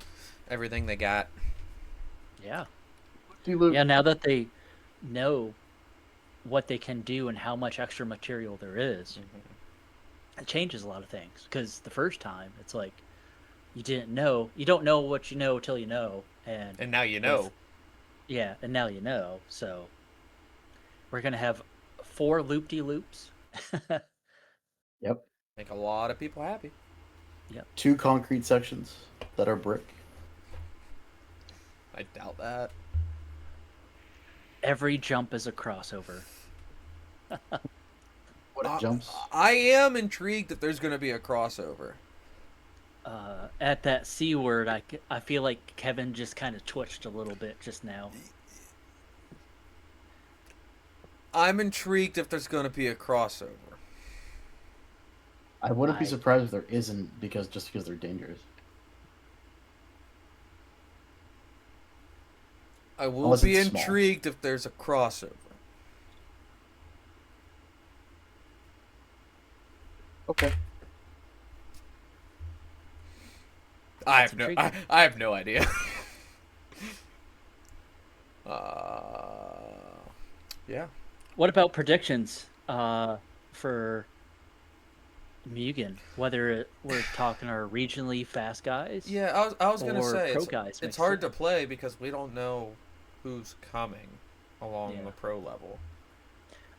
everything they got. Yeah. Loop. Yeah, now that they know what they can do and how much extra material there is, it changes a lot of things. Because the first time, it's like you didn't know. You don't know what you know till you know. And now you know. Yeah, and now you know. So we're going to have 4 loop-de-loops. Yep. Make a lot of people happy. 2 concrete sections that are brick. I doubt that. Every jump is a crossover. What jumps? I am intrigued that there's going to be a crossover. At that C word, I feel like Kevin just kind of twitched a little bit just now. I'm intrigued if there's going to be a crossover. I wouldn't be surprised if there isn't, because they're dangerous. I will Unless be it's small. intrigued if there's a crossover. Okay. I That's have no intriguing. I have no idea. Yeah. What about predictions for Mugen? Whether we're talking our regionally fast guys? Yeah, I was gonna Or say pro it's, guys it's mixed hard in. to play because we don't know who's coming along Yeah. the pro level.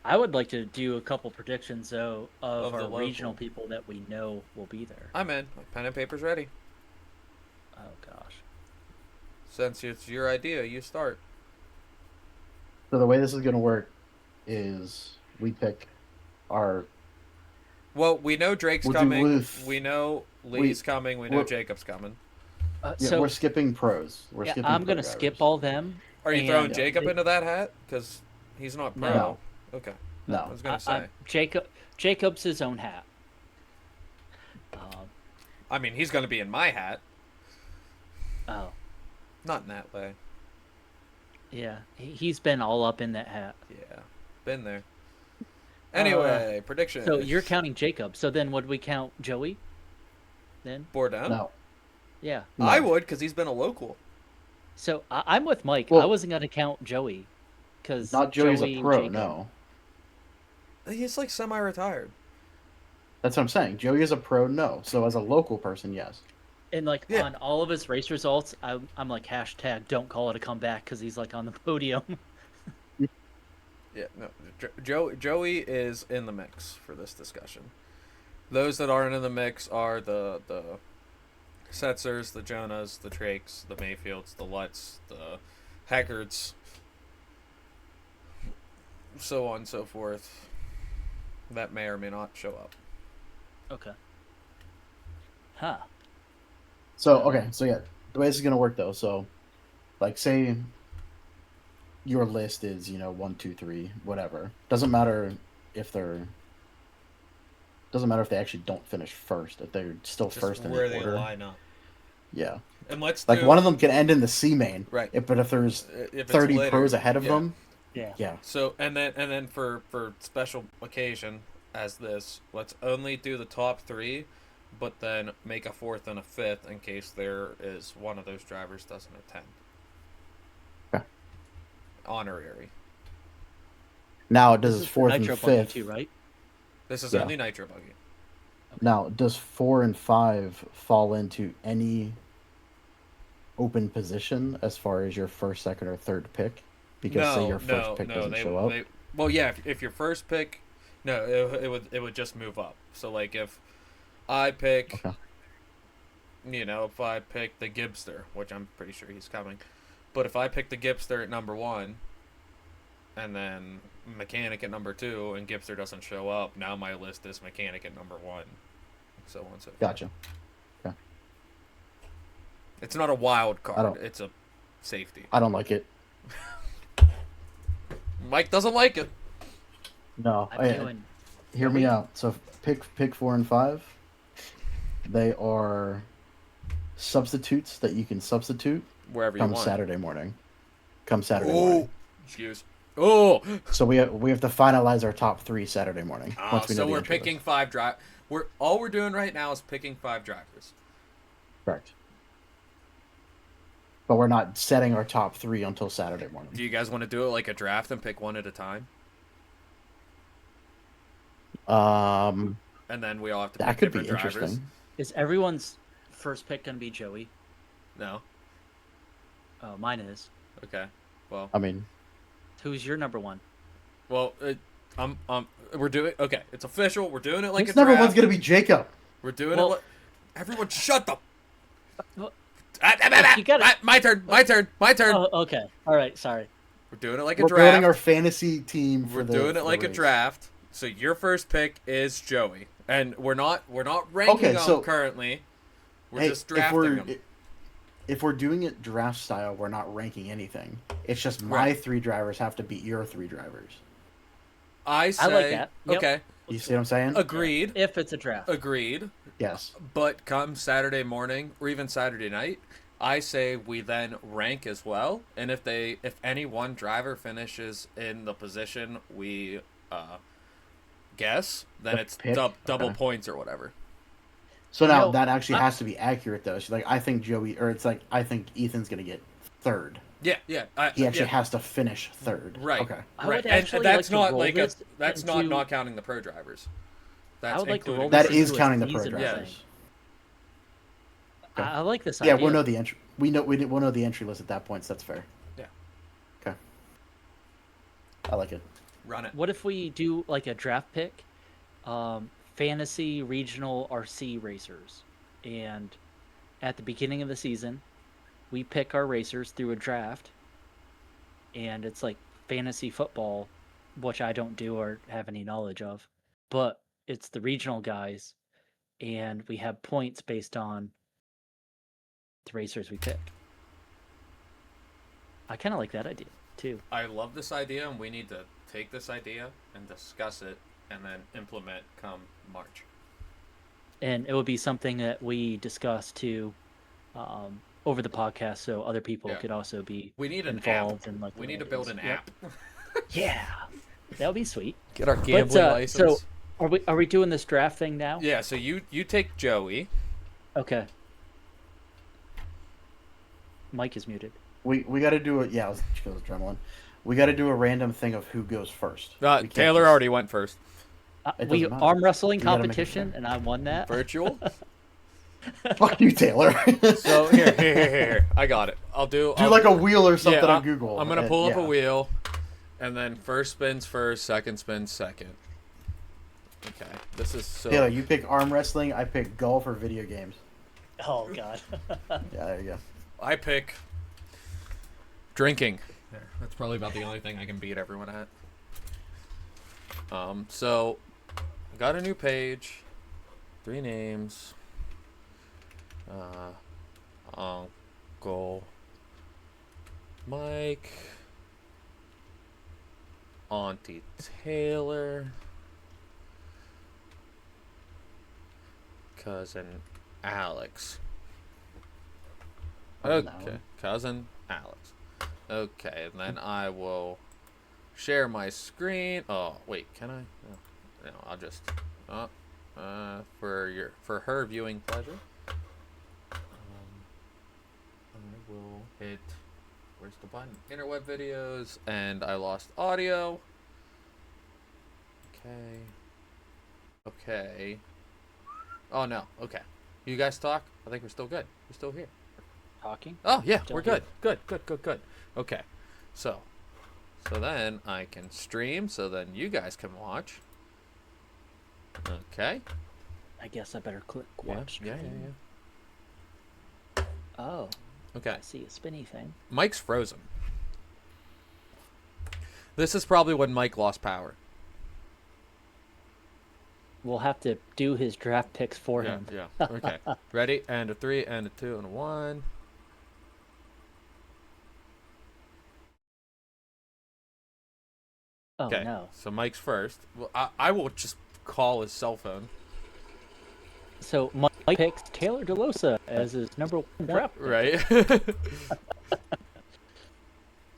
I would like to do a couple predictions though of Of the our regional local. people that we know will be there. I'm in. Pen and paper's ready. Oh gosh. Since it's your idea, you start. So the way this is going to work is we pick our... Well, we know Drake's We'll do coming. Luth. We know Lee's coming. We know we're- Jacob's coming. Yeah, So we're skipping pros. We're yeah, skipping I'm pro gonna drivers. skip all them. Are you And, throwing Jacob they- into that hat? Because he's not pro. No. Okay. I No. was gonna say. Jacob's his own hat. I mean, he's gonna be in my hat. Oh Not in that way. yeah, he's been all up in that hat. Yeah. Been there. Anyway, prediction. So you're counting Jacob. So then would we count Joey? Then Bourdain? No. yeah. No. I would, because he's been a local. So I'm with Mike. Well- I wasn't gonna count Joey because Not Joey's Joey a and pro, Jacob- no. He's like semi-retired. That's what I'm saying. Joey is a pro, no. So as a local person, yes. And like Yeah. on all of his race results, I'm like hashtag don't call it a comeback because he's like on the podium. Yeah, no. Joey is in the mix for this discussion. Those that aren't in the mix are the Setzers, the Jonas, the Trakes, the Mayfields, the Lutz, the Haggards, so on and so forth. That may or may not show up. Okay. Huh. So, okay. So, yeah. The way this is going to work, though. So, like, say your list is, 1, 2, 3, whatever. Doesn't matter if they actually don't finish first. If they're still Just first in where the they order. line up. Yeah. And let's Like, do, one of them can end in the C main. Right. But if there's if it's 30 later, pros ahead of yeah. them, Yeah. yeah. So and then for special occasion as this, let's only do the top 3, but then make a 4th and a 5th in case there is one of those drivers doesn't attend. Okay. Honorary. Now, This does is for fourth and Nitro Buggy fifth... too, right? This is Yeah. only Nitro Buggy. Now, does 4 and 5 fall into any open position as far as your first, second, or third pick? Because say your first pick doesn't show up. Well, yeah, if your first pick, no, it would just move up. So like if I pick, Okay. if I pick the Gibster, which I'm pretty sure he's coming, but if I pick the Gibster at number 1, and then Mechanic at number 2, and Gibster doesn't show up, now my list is Mechanic at number 1, so on and so forth. Gotcha. It's not a wild I card; don't- it's a safety. I don't like it. Mike doesn't like it. No. I'm doing. Hear me out. So pick 4 and 5. They are substitutes that you can substitute Wherever you come want. Saturday morning. Come Saturday Oh, morning. excuse. Oh, So we have to finalize our top 3 Saturday morning. Oh, once we know so the we're entry picking list. 5 all we're doing right now is picking 5 drivers. Correct. But we're not setting our top 3 until Saturday morning. Do you guys want to do it like a draft and pick one at a time? Um, And then we all have to that pick could be different drivers? interesting. Is everyone's first pick gonna be Joey? No? Oh, mine is. Okay. Well, I mean, Who's your number one? we're doing... Okay, it's official. We're doing it like this a number draft. one's gonna be Jacob. We're doing Well- it like... Everyone shut the... Well, My turn. My turn. Oh, okay. All right. Sorry. We're doing it like a We're draft. building our fantasy team. We're doing it like a race. draft. So your first pick is Joey, and we're not ranking Okay, them so- currently. We're Hey, just drafting them. if we're doing it draft style, we're not ranking anything. It's just my Right. 3 drivers have to beat your 3 drivers. I say, I like that. Yep. Okay, You see what I'm saying? agreed, If it's a draft. agreed. Yes. But come Saturday morning or even Saturday night, I say we then rank as well. And if any one driver finishes in the position we guess, then The it's pick? double Okay. points or whatever. So now No, that actually I- has to be accurate though. So like I think Joey, or it's like I think Ethan's gonna get 3rd. Yeah. He actually yeah. has to finish 3rd. Right. Okay. I Right, would actually and that's like to not roll like this that's into- not counting the pro drivers. That's I would like to roll including- this That is into a counting the pro season drivers. thing. I like this Yeah, idea. we'll know the entry. We'll know the entry list at that point. So that's fair. Yeah. Okay. I like it. Run it. What if we do like a draft pick, fantasy regional RC racers, and at the beginning of the season, we pick our racers through a draft, and it's like fantasy football, which I don't do or have any knowledge of, but it's the regional guys, and we have points based on the racers we pick. I kind of like that idea too. I love this idea, and we need to take this idea and discuss it, and then implement come March. And it would be something that we discuss too over the podcast, so other people Yeah. could also be We need an involved app. in like. We the need to build an ideas. app. Yep. Yeah, that would be sweet. Get our But, so are we doing this draft thing now? yeah. So you take Joey. Okay. Mike is muted. We got to do it. Yeah, let's go with Dremlin. We got to do a random thing of who goes first. We can't Taylor just- already went first. It We doesn't matter. arm wrestling You gotta make it competition, fair. and I won that. Virtual. Fuck you, Taylor. So here. I got it. I'll do like a wheel or something yeah, on Google. I'm gonna and- pull up yeah. a wheel, and then first spins first, second spins second. Okay, this is so. Taylor, you pick arm wrestling. I pick golf or video games. Oh God. Yeah, there you go. I pick drinking. There, that's probably about the only thing I can beat everyone at. So got a new page, 3 names. Uncle Mike, Auntie Taylor, Cousin Alex. Cousin Okay, Alex. Cousin Alex. Okay, and then I will share my screen. Oh, wait, can I? No, I'll just for her viewing pleasure. I will hit. Where's the button? Interweb videos, and I lost audio. Okay. Oh no. Okay. You guys talk. I think we're still good. We're still here. Talking. Oh yeah, Still we're here. good. Good. Okay. So then I can stream. So then you guys can watch. Okay. I guess I better click Yeah. watch. Yeah. stream. Oh, Okay. I see a spinny thing. Mike's frozen. This is probably when Mike lost power. We'll have to do his draft picks for him. Yeah. Okay. Ready? And a 3, and a 2, and a 1. Oh Okay. no. So Mike's first. Well, I will just call his cell phone. So Mike picks Taylor DeLosa as his number 1 draft. pick. Right.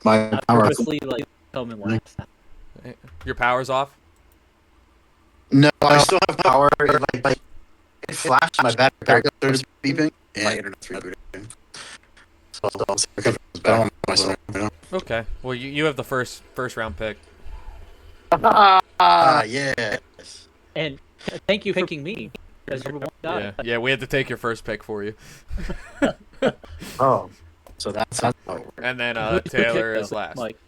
My power. Purposely like come and last. Your power's off. No, I still have power. Like flashed, my battery started beeping, and my internet's rebooting. So I'll see if it comes back on my phone. Okay. Well, you have the first round pick. Yes. And thank you for picking me. Because you're one guy. Yeah. We had to take your first pick for you, Oh, so that's how it works. and then Who picked Taylor up? is last. Mike.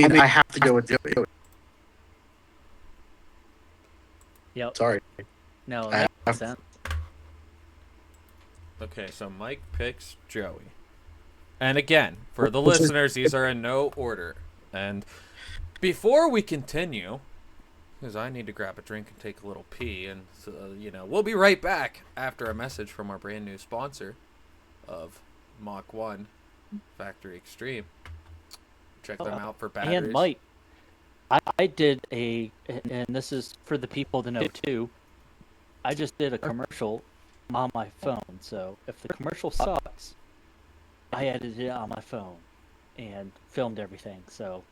I mean, I have to go with Joey. Yep. Sorry. No, I that have- makes sense. Okay, so Mike picks Joey. And again, for the Which is- listeners, these are in no order. And before we continue, because I need to grab a drink and take a little pee, and we'll be right back after a message from our brand new sponsor of Mach 1 Factory Extreme. Check them out for batteries. And Mike, I did and this is for the people to know too. I just did a commercial on my phone, so if the commercial sucks, I edited it on my phone and filmed everything. So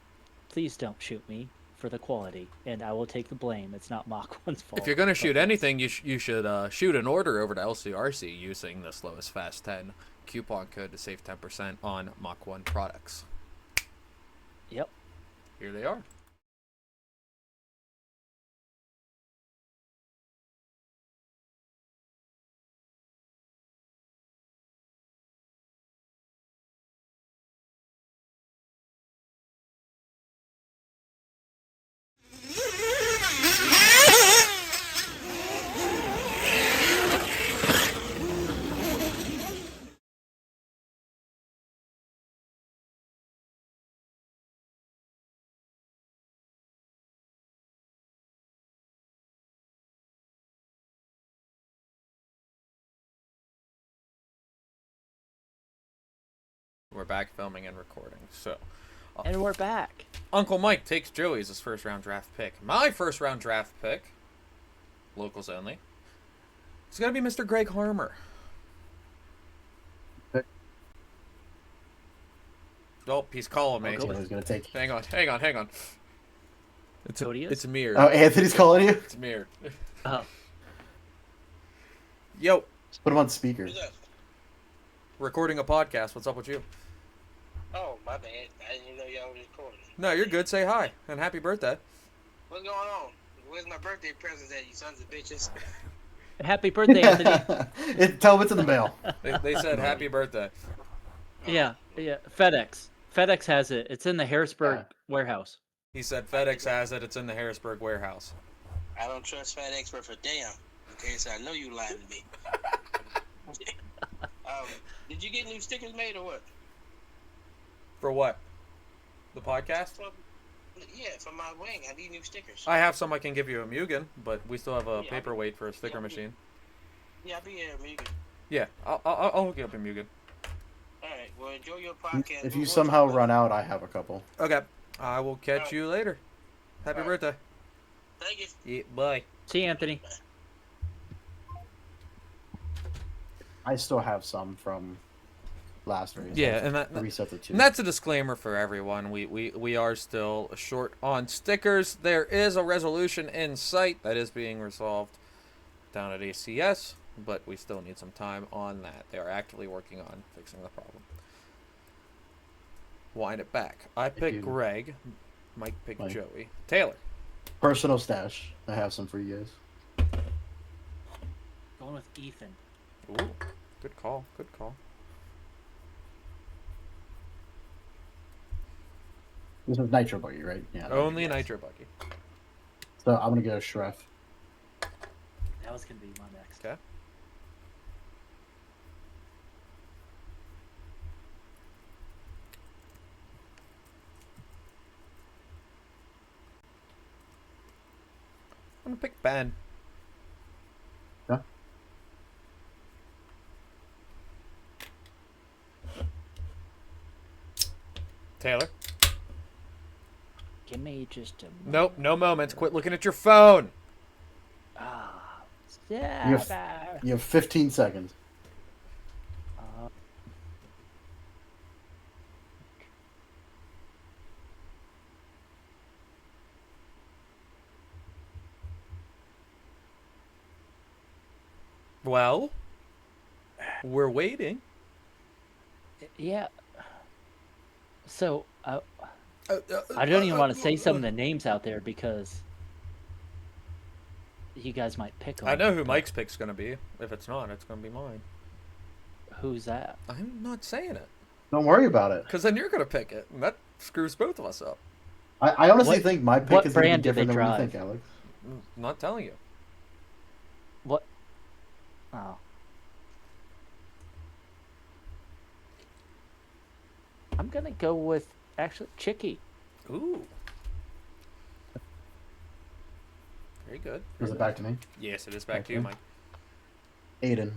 please don't shoot me for the quality, and I will take the blame. It's not Mach 1's fault. If you're going to shoot But anything, you should shoot an order over to LCRC using the Slowest Fast 10 coupon code to save 10% on Mach 1 products. Yep. Here they are. We're back filming and recording. So, And we're back. Uncle Mike takes Joey as his first round draft pick. My first round draft pick, locals only, it's going to be Mr. Greg Harmer. Oh, he's calling me. That's what I was gonna take. Hang on. Codius? It's mirrored. Oh, Anthony's calling you. It's mirrored. Oh, Yo, Just put him on speaker. recording a podcast. What's up with you? Oh, my bad. I didn't even know y'all was recording. No, you're good. Say hi and happy birthday. What's going on? Where's my birthday presents at, you sons of bitches? happy birthday, Anthony. Tell him it's in the mail. They said happy birthday. Yeah. FedEx. FedEx has it. It's in the Harrisburg warehouse. He said FedEx has it. It's in the Harrisburg warehouse. I don't trust FedEx worth a damn. Okay, so I know you lying to me. Did you get new stickers made or what? For what? The podcast? Yeah, for my wing. I need new stickers. I have some I can give you a Mugen, but we still have a Yeah, paperweight for a sticker machine. Yeah, I'll be here, amigo. Yeah, I'll hook you up a Mugen. Alright, well, enjoy your podcast. If you somehow run out, I have a couple. Okay, I will catch you later. Happy Alright. birthday. Thank you. Yeah, bye. See you, Anthony. I still have some from last race. Yeah, and that, reset the two. and that's a disclaimer for everyone. We are still short on stickers. There is a resolution in sight that is being resolved down at ACS, but we still need some time on that. They are actively working on fixing the problem. Wind it back. I picked you. Greg. Mike picked Mike. Joey. Taylor. Personal stash. I have some for you guys. Going with Ethan. Ooh, good call. Good call. This is Nitro Buggy, right? Yeah. Only yes. Nitro Buggy. So I'm gonna go Shref. That was going to be my next. Okay. I'm gonna pick Ben. Yeah. Taylor. Give me just a Nope, no moments. Quit looking at your phone. Ah, You yeah. have, you have 15 seconds. Well, we're waiting. Yeah. So I don't even want to say some of the names out there because you guys might pick them. I know who Mike's pick's gonna be. If it's not, it's gonna be mine. Who's that? I'm not saying it. Don't worry about it. Because then you're gonna pick it, and that screws both of us up. I honestly What- think my what pick is going to be brand do they different than what you drive? think, Alex. I'm not telling you. What? Oh. I'm gonna go with actually Chicky. Ooh. Very good. Is it back to me? Yes, it is back to you, Okay. Mike. Aiden.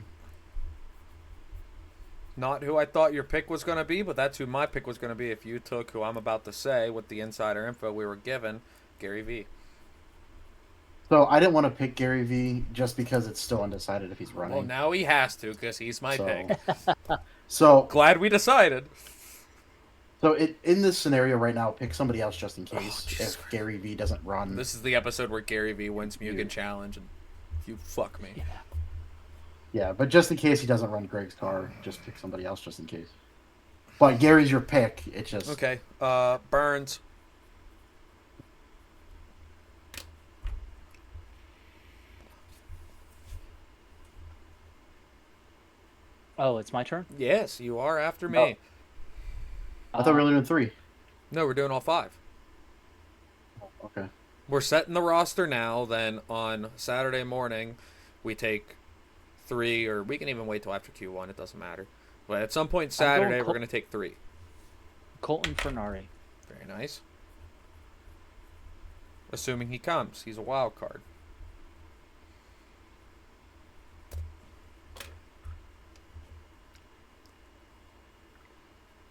Not who I thought your pick was going to be, but that's who my pick was going to be if you took who I'm about to say with the insider info we were given, Gary V. So I didn't want to pick Gary V just because it's still undecided if he's running. Well, now he has to because he's my So- pick. So Glad we decided. in this scenario right now, pick somebody else just in Oh, case Jesus if Gary V doesn't run. This is the episode where Gary V wins Mugen Challenge and you fuck me. Yeah, but just in case he doesn't run Greg's car, just pick somebody else just in case. But Gary's your pick. It's just Okay, Burns. Oh, it's my turn? Yes, you are after me. I thought we were only doing 3. No, we're doing all 5. Okay. We're setting the roster now. Then on Saturday morning, we take 3, or we can even wait till after Q1. It doesn't matter. But at some point I'm going Saturday, we're Col- going to take 3. Colton Fernari. Very nice. Assuming he comes. He's a wild card.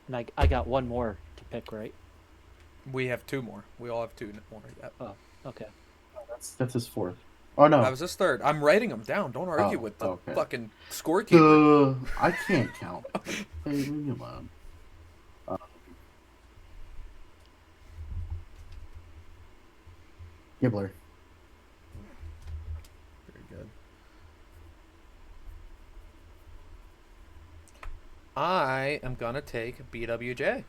And I got one more to pick, right? We have 2 more. We all have 2 more. Yep. Oh, okay. That's his 4th. Oh no. That was his 3rd. I'm writing them down. Don't argue Oh, with the okay. fucking scorekeeper. I can't count. Hey, leave me alone. Gibbler. Very good. I am going to take BWJ.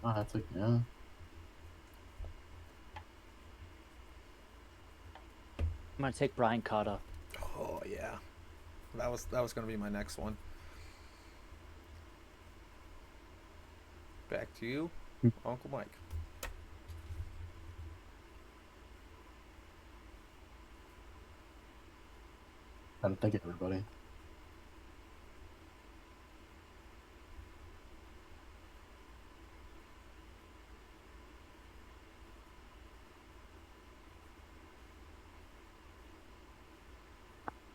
Oh, that's like, yeah. I'm gonna take Brian Cotta. Oh, yeah. That was going to be my next one. Back to you, Uncle Mike. I don't think everybody.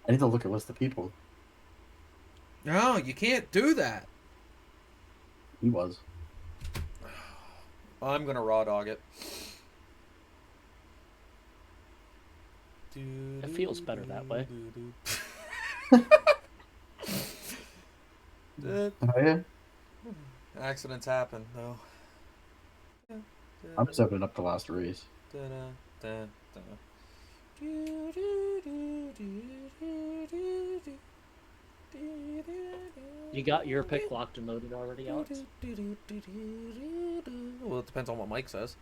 I need to look at a list of people. No, you can't do that. He was. I'm going to raw dog it. It feels better that way. Oh yeah. Accidents happen, though. I'm just opening up the last race. You got your pick locked and loaded already, Alex? Well, it depends on what Mike says.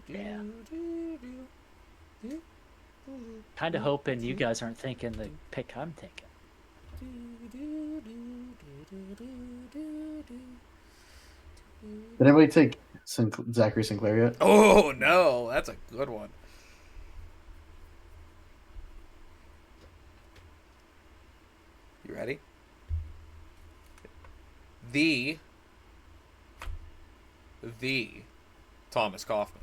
Yeah. Kind of hoping you guys aren't thinking the pick I'm thinking. Did anybody take Zachary Sinclair yet? Oh no, that's a good one. You ready? The Thomas Kaufman.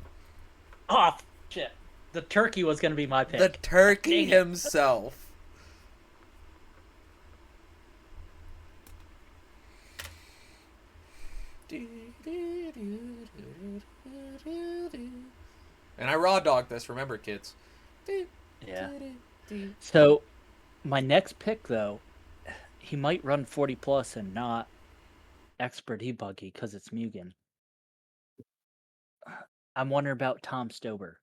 Oh, shit. The turkey was going to be my pick. The turkey Dang it. himself. And I raw dogged this, remember, kids. Yeah. So, my next pick, though, he might run 40 plus and not expert e-buggy because it's Mugen. I'm wondering about Tom Stober.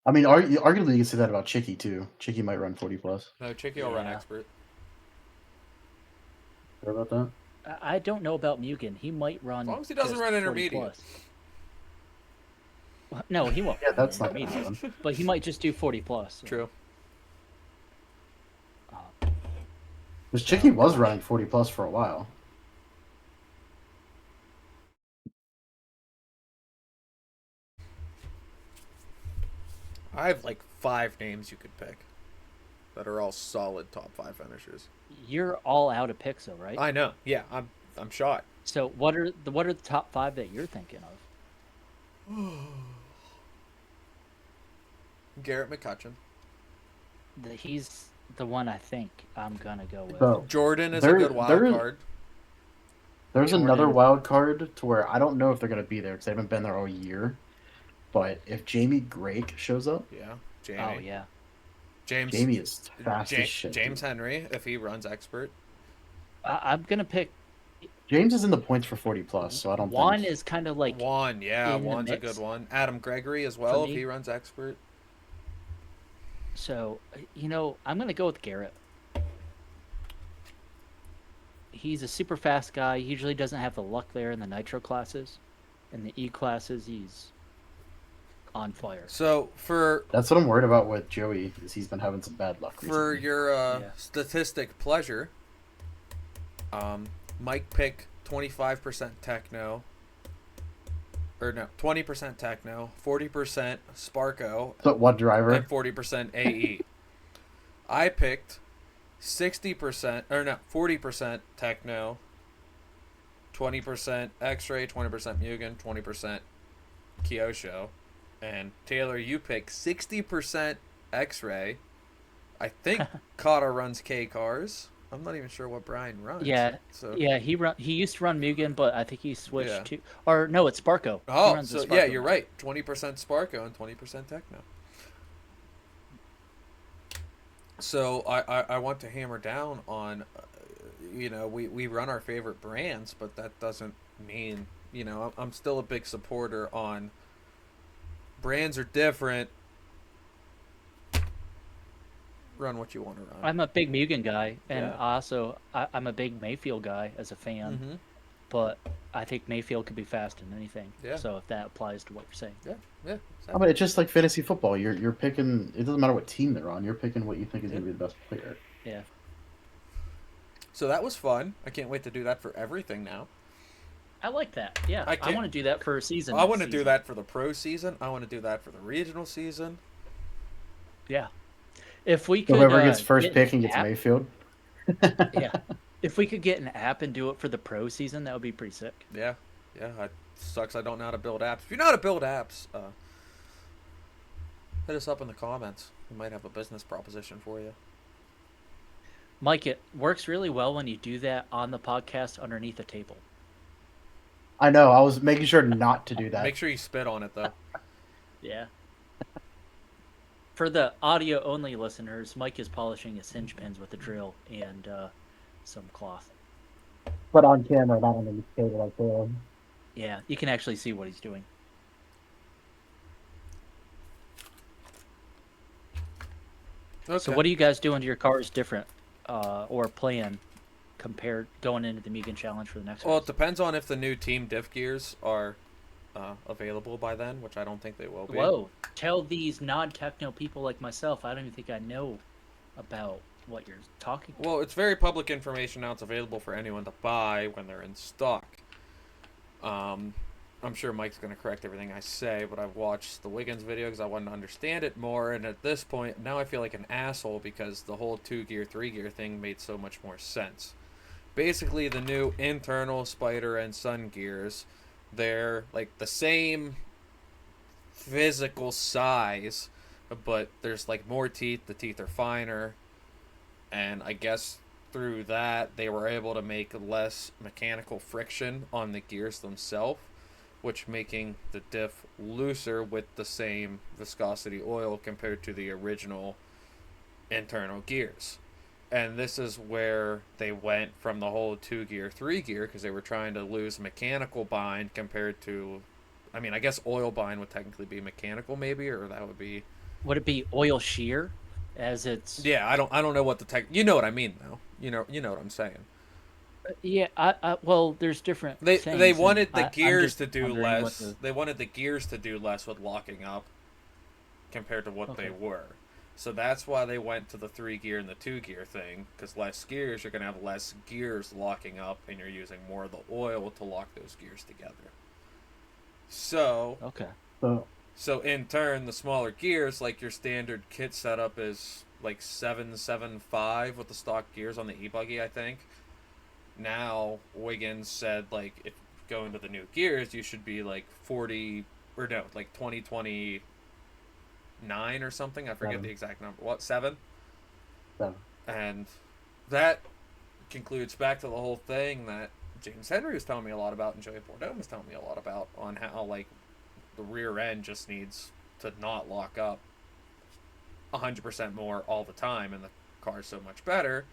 I mean, arguably you can say that about Chicky too. Chicky might run 40 plus. No, Chicky will run Yeah. expert. Sure about that? I don't know about Mugen. He might run. As long as he doesn't just run 40 intermediate. plus. Well, no, he won't. Yeah, run that's not gonna intermediate, happen. But he might just do 40 plus. True. Because Chicky was running 40 plus for a while. I have like 5 names you could pick that are all solid top 5 finishers. You're all out of picks, though, right? I know. Yeah, I'm shot. So what are the top 5 that you're thinking of? Garrett McCutcheon. He's the one I think I'm gonna go with. So Jordan is There- a good wild there- card. there's Jordan. another wild card to where I don't know if they're going to be there because they haven't been there all year. But if Jamie Drake shows up, Yeah, Jamie. Oh yeah. James. Jamie is fast Ja- as shit. James dude. Henry, if he runs expert. I'm gonna pick James is in the points for 40 plus, so I don't Juan think. is kind of like Juan, yeah, in the Juan's a mix good one. Adam Gregory as well, if me. he runs expert. so. I'm gonna go with Garrett. He's a super fast guy. He usually doesn't have the luck there in the nitro classes. In the E classes, he's on fire. So for That's what I'm worried about with Joey, is he's been having some bad luck for recently. your Yeah. statistic pleasure, Mike pick 25% techno, or no, 20% techno, 40% Sparko, But what driver? and 40% AE. I picked 60%, or no, 40% techno, 20% X-ray, 20% Mugen, 20% Kyosho. And Taylor, you picked 60% X-ray. I think Kata runs K cars. I'm not even sure what Brian runs. Yeah, So yeah. He used to run Mugen, but I think he switched Yeah. to, or no, it's Sparko. He Oh, runs the so Sparko yeah, you're now. right. 20% Sparko and 20% Techno. So I want to hammer down on, we run our favorite brands, but that doesn't mean, I'm still a big supporter on brands are different. Run what you want to run. I'm a big Mugen guy, and Yeah. also I'm a big Mayfield guy as a fan. Mhm. But I think Mayfield could be fast in anything. Yeah. So if that applies to what you're saying, Yeah. I mean, it's just like fantasy football. You're picking. It doesn't matter what team they're on. You're picking what you think is going to be the best player. yeah. So that was fun. I can't wait to do that for everything now. I like that. Yeah, I I, can't- want to do that for a season. I next want to do season. that for the pro season. I want to do that for the regional season. Yeah. If we could, Whoever gets first get pick an and gets app- Mayfield. Yeah. If we could get an app and do it for the pro season, that would be pretty sick. Yeah. It sucks I don't know how to build apps. If you know how to build apps, hit us up in the comments. We might have a business proposition for you. Mike, it works really well when you do that on the podcast underneath a table. I know. I was making sure not to do that. Make sure you spit on it, though. Yeah. For the audio only listeners, Mike is polishing his hinge pins with a drill and some cloth. But on camera, not on the table like that. Yeah, you can actually see what he's doing. Okay. So what do you guys doing to your cars different or plan compared going into the Mugen Challenge for the next Well, race? it depends on if the new team diff gears are available by then, which I don't think they will be. Whoa, tell these non-techno people like myself, I don't even think I know about what you're talking about. Well, it's very public information now. It's available for anyone to buy when they're in stock. I'm sure Mike's going to correct everything I say, but I've watched the Wiggins video because I wanted to understand it more, and at this point, now I feel like an asshole because the whole 2-gear, 3-gear thing made so much more sense. Basically, the new internal Spider and Sun gears, they're like the same physical size, but there's like more teeth, the teeth are finer, and I guess through that they were able to make less mechanical friction on the gears themselves, which making the diff looser with the same viscosity oil compared to the original internal gears. And this is where they went from the whole 2-gear, 3-gear, because they were trying to lose mechanical bind compared to, I mean, I guess oil bind would technically be mechanical maybe, or that would be Would it be oil shear, as it's? Yeah, I don't know what the tech. You know what I mean, though. You know what I'm saying. Yeah. Well, there's different. They things, they and wanted the I'm gears just to do wondering what less. the- They wanted the gears to do less with locking up compared to what they Okay. were. So that's why they went to the 3-gear and the 2-gear thing, because less gears, you're going to have less gears locking up, and you're using more of the oil to lock those gears together. So, Okay. So in turn, the smaller gears, like your standard kit setup is like 775 with the stock gears on the e-buggy, I think. Now, Wiggins said, like, if you go into the new gears, you should be like 40, or no, like 2029 or something. I forget 7. the exact number. What, 7? 7. And that concludes back to the whole thing that James Henry was telling me a lot about and Joey Bourdon was telling me a lot about on how, like, the rear end just needs to not lock up 100% more all the time, and the car's so much better.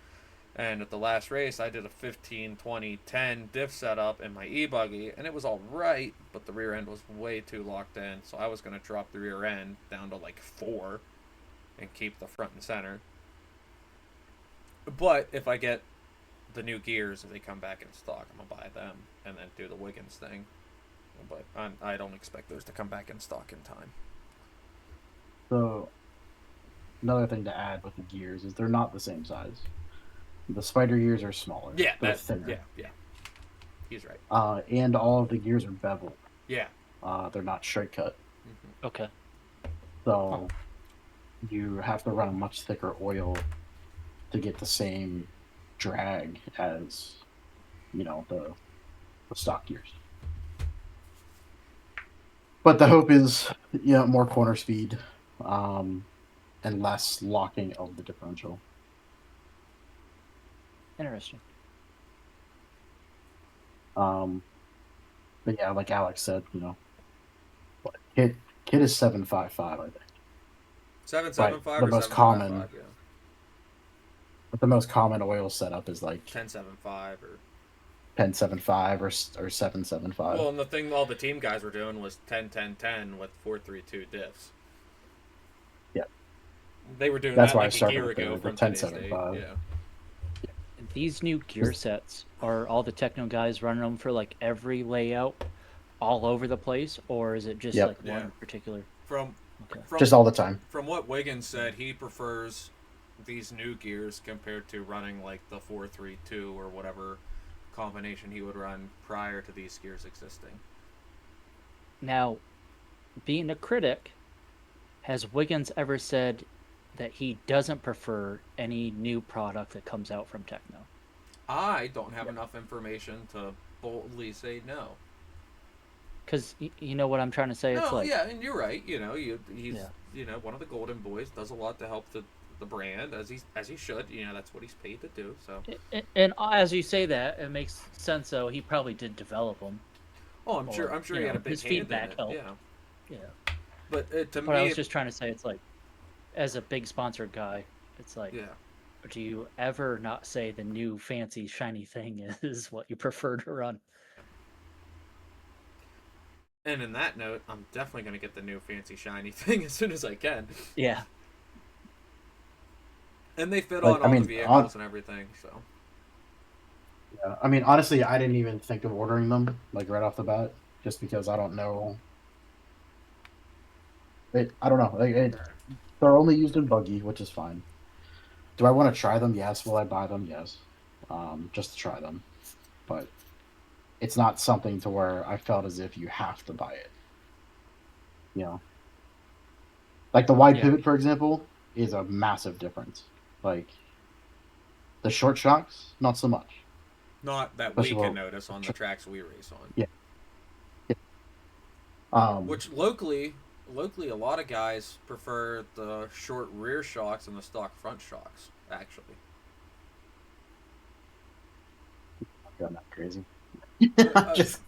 And at the last race, I did a 15, 20, 10 diff setup in my e-buggy, and it was all right, but the rear end was way too locked in, so I was going to drop the rear end down to like 4 and keep the front and center. But if I get the new gears, if they come back in stock, I'm going to buy them and then do the Wiggins thing. But I don't expect those to come back in stock in time. So, another thing to add with the gears is they're not the same size. The spider gears are smaller. Yeah, they're that's thinner. yeah. He's right. And all of the gears are beveled. Yeah. They're not straight cut. Okay. So, you have to run a much thicker oil to get the same drag as, the stock gears. But the hope is, more corner speed, and less locking of the differential. Interesting. But yeah, like Alex said, what, kit is 755, I think. 775 the or most 755, common. yeah. But the most common oil setup is like 1075 or 1075 or 775. well, and the thing all the team guys were doing was 10-10-10 with 432 diffs. Yeah. They were doing That's that why I like a started year with ago the from today's date. 1075. Yeah. These new gear sets, are all the techno guys running them for like every layout all over the place, or is it just Yep. like Yeah. one particular? From Just all the time. From what Wiggins said, he prefers these new gears compared to running like the 432 or whatever combination he would run prior to these gears existing. Now, being a critic, has Wiggins ever said that he doesn't prefer any new product that comes out from Techno? I don't have enough information to boldly say no. Because you know what I'm trying to say. It's No, like, yeah, and you're right. He's Yeah. one of the Golden Boys, does a lot to help the brand as he should. That's what he's paid to do. So. and as you say that, it makes sense. Though he probably did develop them. Oh, I'm sure he had a big his hand in feedback it. helped. Yeah. Yeah. But to But I me, was just trying to say, it's like, as a big sponsored guy, it's like, yeah. do you ever not say the new fancy shiny thing is what you prefer to run? And in that note, I'm definitely going to get the new fancy shiny thing as soon as I can. Yeah. And they fit Like, on I all mean, the vehicles and everything, so. Yeah, I mean, honestly, I didn't even think of ordering them like right off the bat, just because I don't know. I don't know. They're only used in buggy, which is fine. Do I want to try them? Yes. Will I buy them? Yes. Just to try them, but it's not something to where I felt as if you have to buy it. Like the wide pivot, for example, is a massive difference. Like the short shocks, not so much. Not that First we of can all, notice on the tracks we race on. Yeah. Which locally, a lot of guys prefer the short rear shocks and the stock front shocks, actually. I'm going that crazy.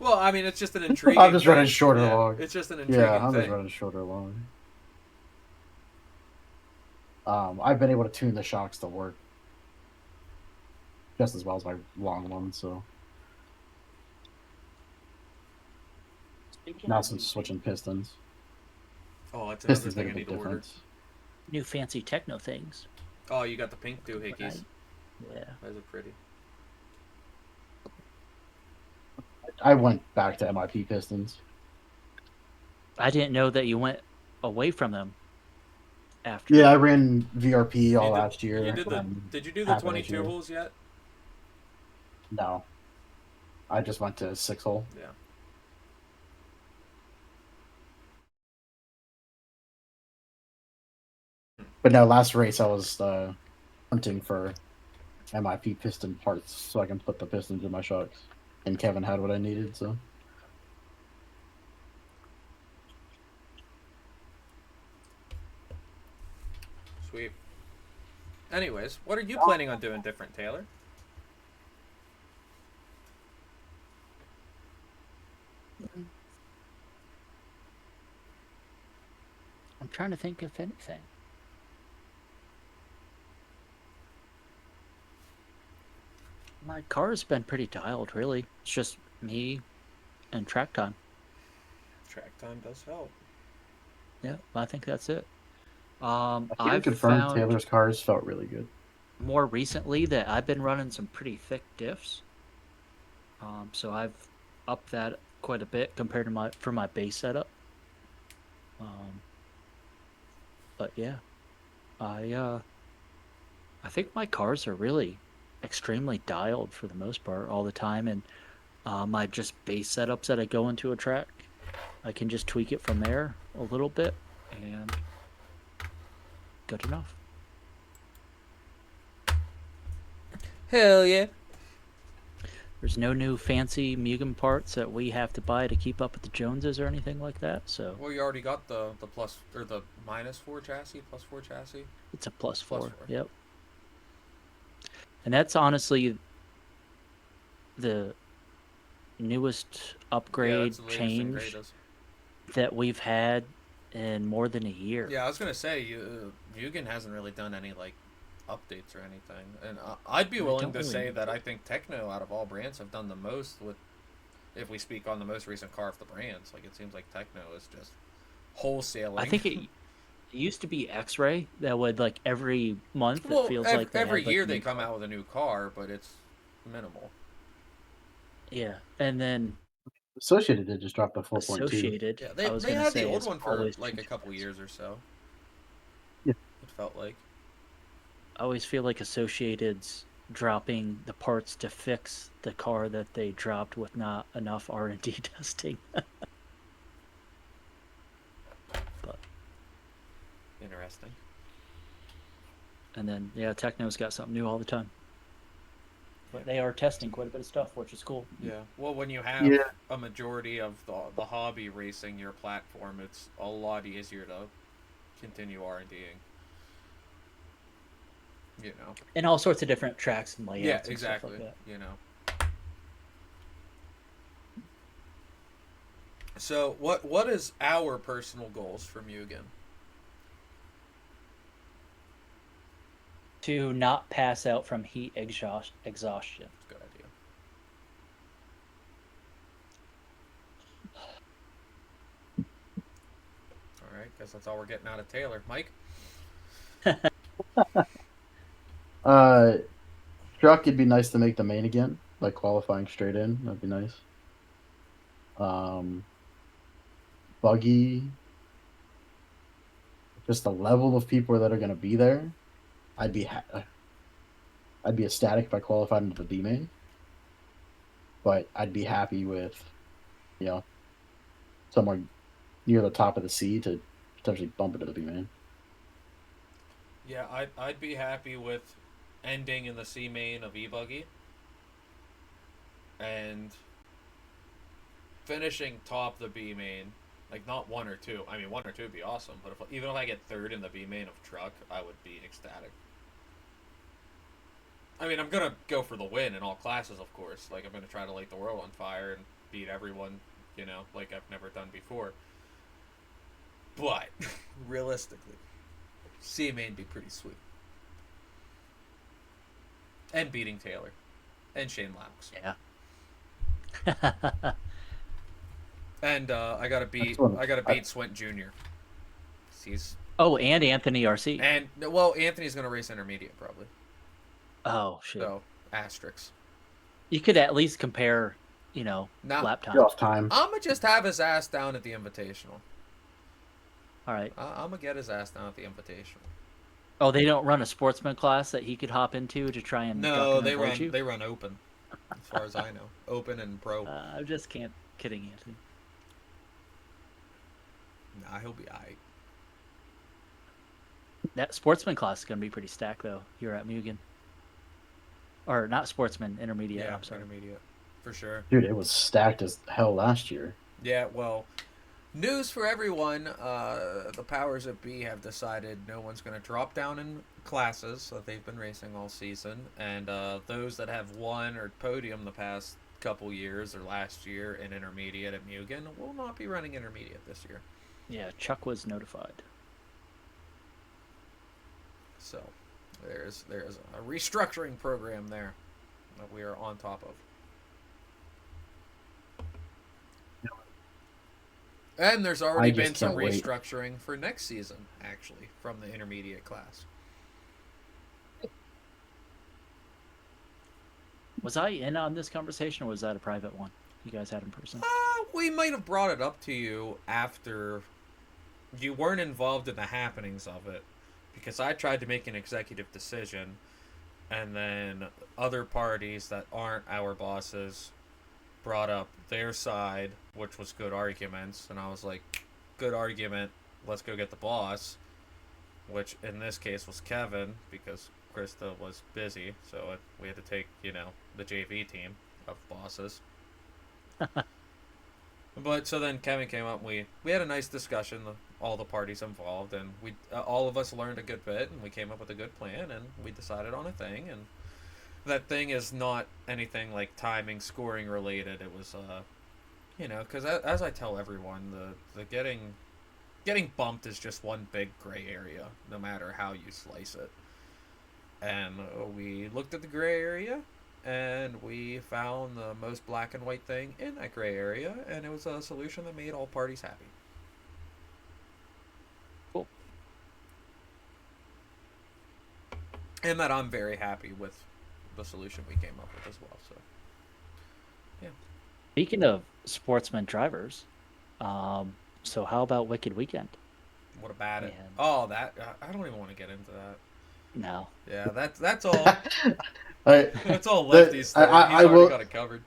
Well, I mean, it's just an intriguing I'm just running thing. short or Yeah, long. It's just an intriguing Yeah, I'm thing. just running short or long. I've been able to tune the shocks to work just as well as my long ones, so now some switching pistons. Oh, that's another Pistons thing make I a need big to order. difference. new fancy techno things. Oh, you got the pink doohickeys. Right. Yeah. Those are pretty. I went back to MIP Pistons. I didn't know that you went away from them after. Yeah, I ran VRP all You did- last year. You did the? and Did you do the half of this 22 year. holes yet? No. I just went to 6-hole. Yeah. But no, last race I was hunting for MIP piston parts so I can put the pistons in my shocks. And Kevin had what I needed, so. Sweet. Anyways, what are you planning on doing different, Taylor? I'm trying to think of anything. My car's been pretty dialed, really. It's just me and track time. Track time does help. Yeah, I think that's it. I can I've confirm found Taylor's cars felt really good. more recently that I've been running some pretty thick diffs. So I've upped that quite a bit compared to my base setup. But yeah, I think my cars are really extremely dialed for the most part all the time, and my just base setups that I go into a track, I can just tweak it from there a little bit, and good enough. Hell yeah. There's no new fancy Mugen parts that we have to buy to keep up with the Joneses or anything like that, so Well, you already got the plus or the -4 chassis, +4 chassis. it's a plus Plus four. four. Yep. And that's honestly the newest upgrade that's the latest and change greatest. that we've had in more than a year. Yeah, I was gonna say, Mugen hasn't really done any like updates or anything, and I'd be They willing don't to really say need that I think Techno out of all brands have done the most with, if we speak on the most recent car of the brands. Like it seems like Techno is just wholesaling. I think it used to be X-Ray that would like every month well, it feels ev- like they every had, like, year a they new come car. out with a new car, but it's minimal. Yeah, and then Associated did just drop the 4.2. Associated. Yeah, I was they gonna had say the old is one for always like a changing couple things. years or so. Yeah. It felt like. I always feel like Associated's dropping the parts to fix the car that they dropped with not enough R&D testing. But Interesting. and then yeah, Techno's got something new all the time. But they are testing quite a bit of stuff, which is cool. Yeah. Well, when you have Yeah. a majority of the hobby racing your platform, it's a lot easier to continue R&Ding. You know. And all sorts of different tracks and layouts Yeah, and exactly. stuff like that. You know. So, what is our personal goals for Mugen? To not pass out from heat exhaustion. That's a good idea. All right, guess that's all we're getting out of Taylor. Mike? Truck, it'd be nice to make the main again, like qualifying straight in. That'd be nice. Buggy, just the level of people that are going to be there. I'd be ecstatic if I qualified into the B main, but I'd be happy with, somewhere near the top of the C to potentially bump into the B main. Yeah, I'd be happy with ending in the C main of E-Buggy and finishing top the B main, like not 1 or 2. I mean, 1 or 2 would be awesome, but even if I get third in the B main of Truck, I would be ecstatic. I mean, I'm gonna go for the win in all classes, of course. Like, I'm gonna try to light the world on fire and beat everyone, like I've never done before. But realistically, C main be pretty sweet. And beating Taylor. And Shane Laux. Yeah. And I gotta beat Excellent. Swint Jr. Oh, and Anthony RC. And well, Anthony's gonna race intermediate probably. Oh shit. So asterisks. You could at least compare, Nah. lap Get time. off time. I'm gonna just have his ass down at the Invitational. All right. I'm gonna get his ass down at the Invitational. Oh, they don't run a sportsman class that he could hop into to try and No, duck they and run avoid you? they run open, as far as I know. Open and pro. I'm just kidding, Anthony. Nah, he'll be alright. That sportsman class is gonna be pretty stacked though here at Mugen. Or not sportsman, intermediate. Yeah, I'm sorry. intermediate, for sure. Dude, it was stacked as hell last year. Yeah, well, news for everyone. The powers that be have decided no one's going to drop down in classes that they've been racing all season, and those that have won or podium the past couple years or last year in intermediate at Mugen will not be running intermediate this year. Yeah, Chuck was notified. So there's a restructuring program there that we are on top of. And there's already I just been some can't wait. restructuring for next season, actually, from the intermediate class. Was I in on this conversation or was that a private one you guys had in person? We might have brought it up to you after you weren't involved in the happenings of it, because I tried to make an executive decision, and then other parties that aren't our bosses brought up their side, which was good arguments, and I was like, good argument, let's go get the boss, which in this case was Kevin, because Krista was busy, so we had to take, the JV team of bosses. But so then Kevin came up, and we had a nice discussion, all the parties involved, and we all of us learned a good bit, and we came up with a good plan, and we decided on a thing, and that thing is not anything like timing, scoring related. It was, because as I tell everyone, the getting bumped is just one big gray area, no matter how you slice it. And we looked at the gray area, and we found the most black and white thing in that gray area, and it was a solution that made all parties happy. Cool. And that I'm very happy with the solution we came up with as well. So, yeah. Speaking of sportsman drivers, so how about Wicked Weekend? What about it? Man. Oh, that I don't even want to get into that. No. Yeah, that's all. That's all The- Lefty's thing. I He's already will- got it covered.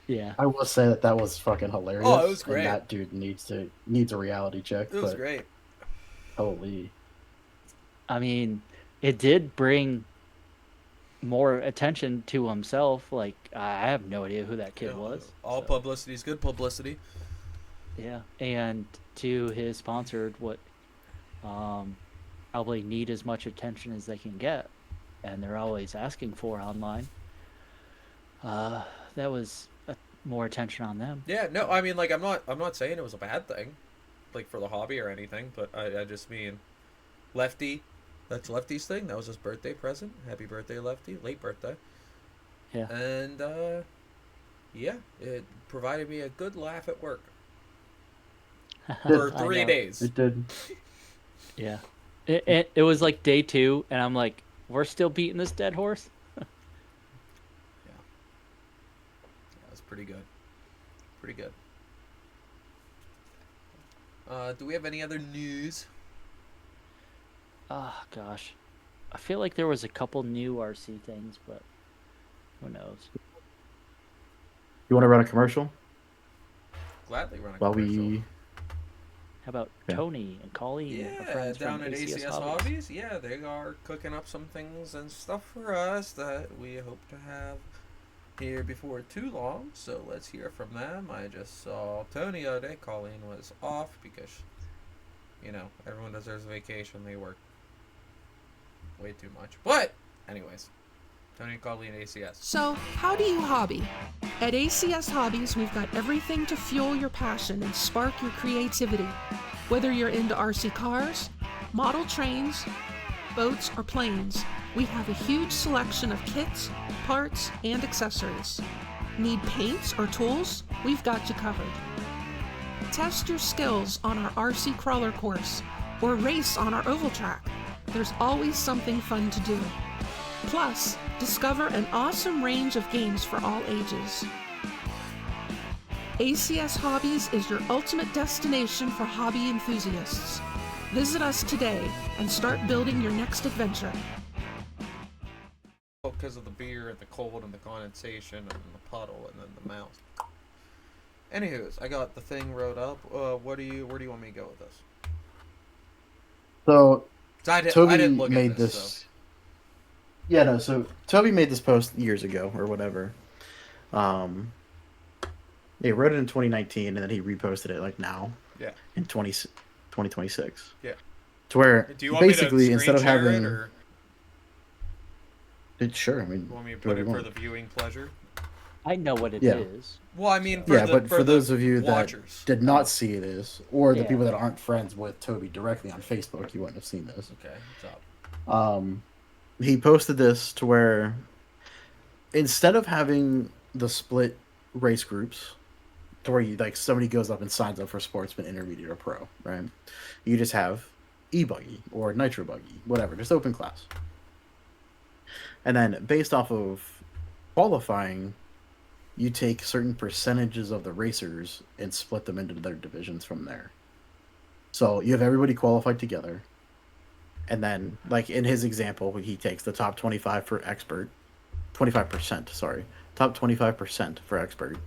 Yeah. I will say that was fucking hilarious. Oh, it was great. And that dude needs a reality check. It was but great. holy. I mean, it did bring more attention to himself. Like, I have no idea who that kid was. All so, publicity is good publicity. Yeah. And to his sponsored, what probably need as much attention as they can get. And they're always asking for online. That was more attention on them. Yeah, no, I mean, like, I'm not saying it was a bad thing, like, for the hobby or anything, but I just mean, Lefty, that's Lefty's thing. That was his birthday present. Happy birthday, Lefty. Late birthday. Yeah. And, yeah, it provided me a good laugh at work. For I 3 know. days. It did. Yeah. It was like day 2, and I'm like, we're still beating this dead horse? That was pretty good. Pretty good. Do we have any other news? Oh, gosh. I feel like there was a couple new RC things, but who knows? You want to run a commercial? Gladly run a While commercial. we How about Yeah. Tony and Colleen, our Yeah, friends down from at ACS, ACS Hobbies. Yeah, they are cooking up some things and stuff for us that we hope to have here before too long. So let's hear from them. I just saw Tony the other day. Colleen was off because, everyone deserves a vacation. They work way too much. But, anyways, Tony and Colleen at ACS. So, how do you hobby? At ACS Hobbies, we've got everything to fuel your passion and spark your creativity. Whether you're into RC cars, model trains, boats, or planes, we have a huge selection of kits, parts, and accessories. Need paints or tools? We've got you covered. Test your skills on our RC crawler course or race on our oval track. There's always something fun to do. Plus, discover an awesome range of games for all ages. ACS Hobbies is your ultimate destination for hobby enthusiasts. Visit us today and start building your next adventure. Because of the beer and the cold and the condensation and the puddle and then the mouth. Anywho's, I got the thing wrote up. Where do you want me to go with this? So Toby I didn't look made at this. this. So. Yeah, no. So Toby made this post years ago or whatever. He wrote it in 2019 and then he reposted it like now. Yeah. In 2026. Yeah. To where Do you want basically me to instead of screen share having, it, or sure, I mean, you want me to do put whatever it you for want. the viewing pleasure? I know what it is. Yeah. Well, I mean, for Yeah, the, but for the those of you watchers. that did not see it is, or the Yeah. people that aren't friends with Toby directly on Facebook, you wouldn't have seen this. Okay, what's up? He posted this to where instead of having the split race groups to where you like somebody goes up and signs up for sportsman, intermediate, or pro, right? You just have e-buggy or nitro buggy, whatever, just open class. And then based off of qualifying, you take certain percentages of the racers and split them into their divisions from there. So you have everybody qualified together. And then, like in his example, he takes the top 25 for expert, 25%, sorry, top 25% for expert,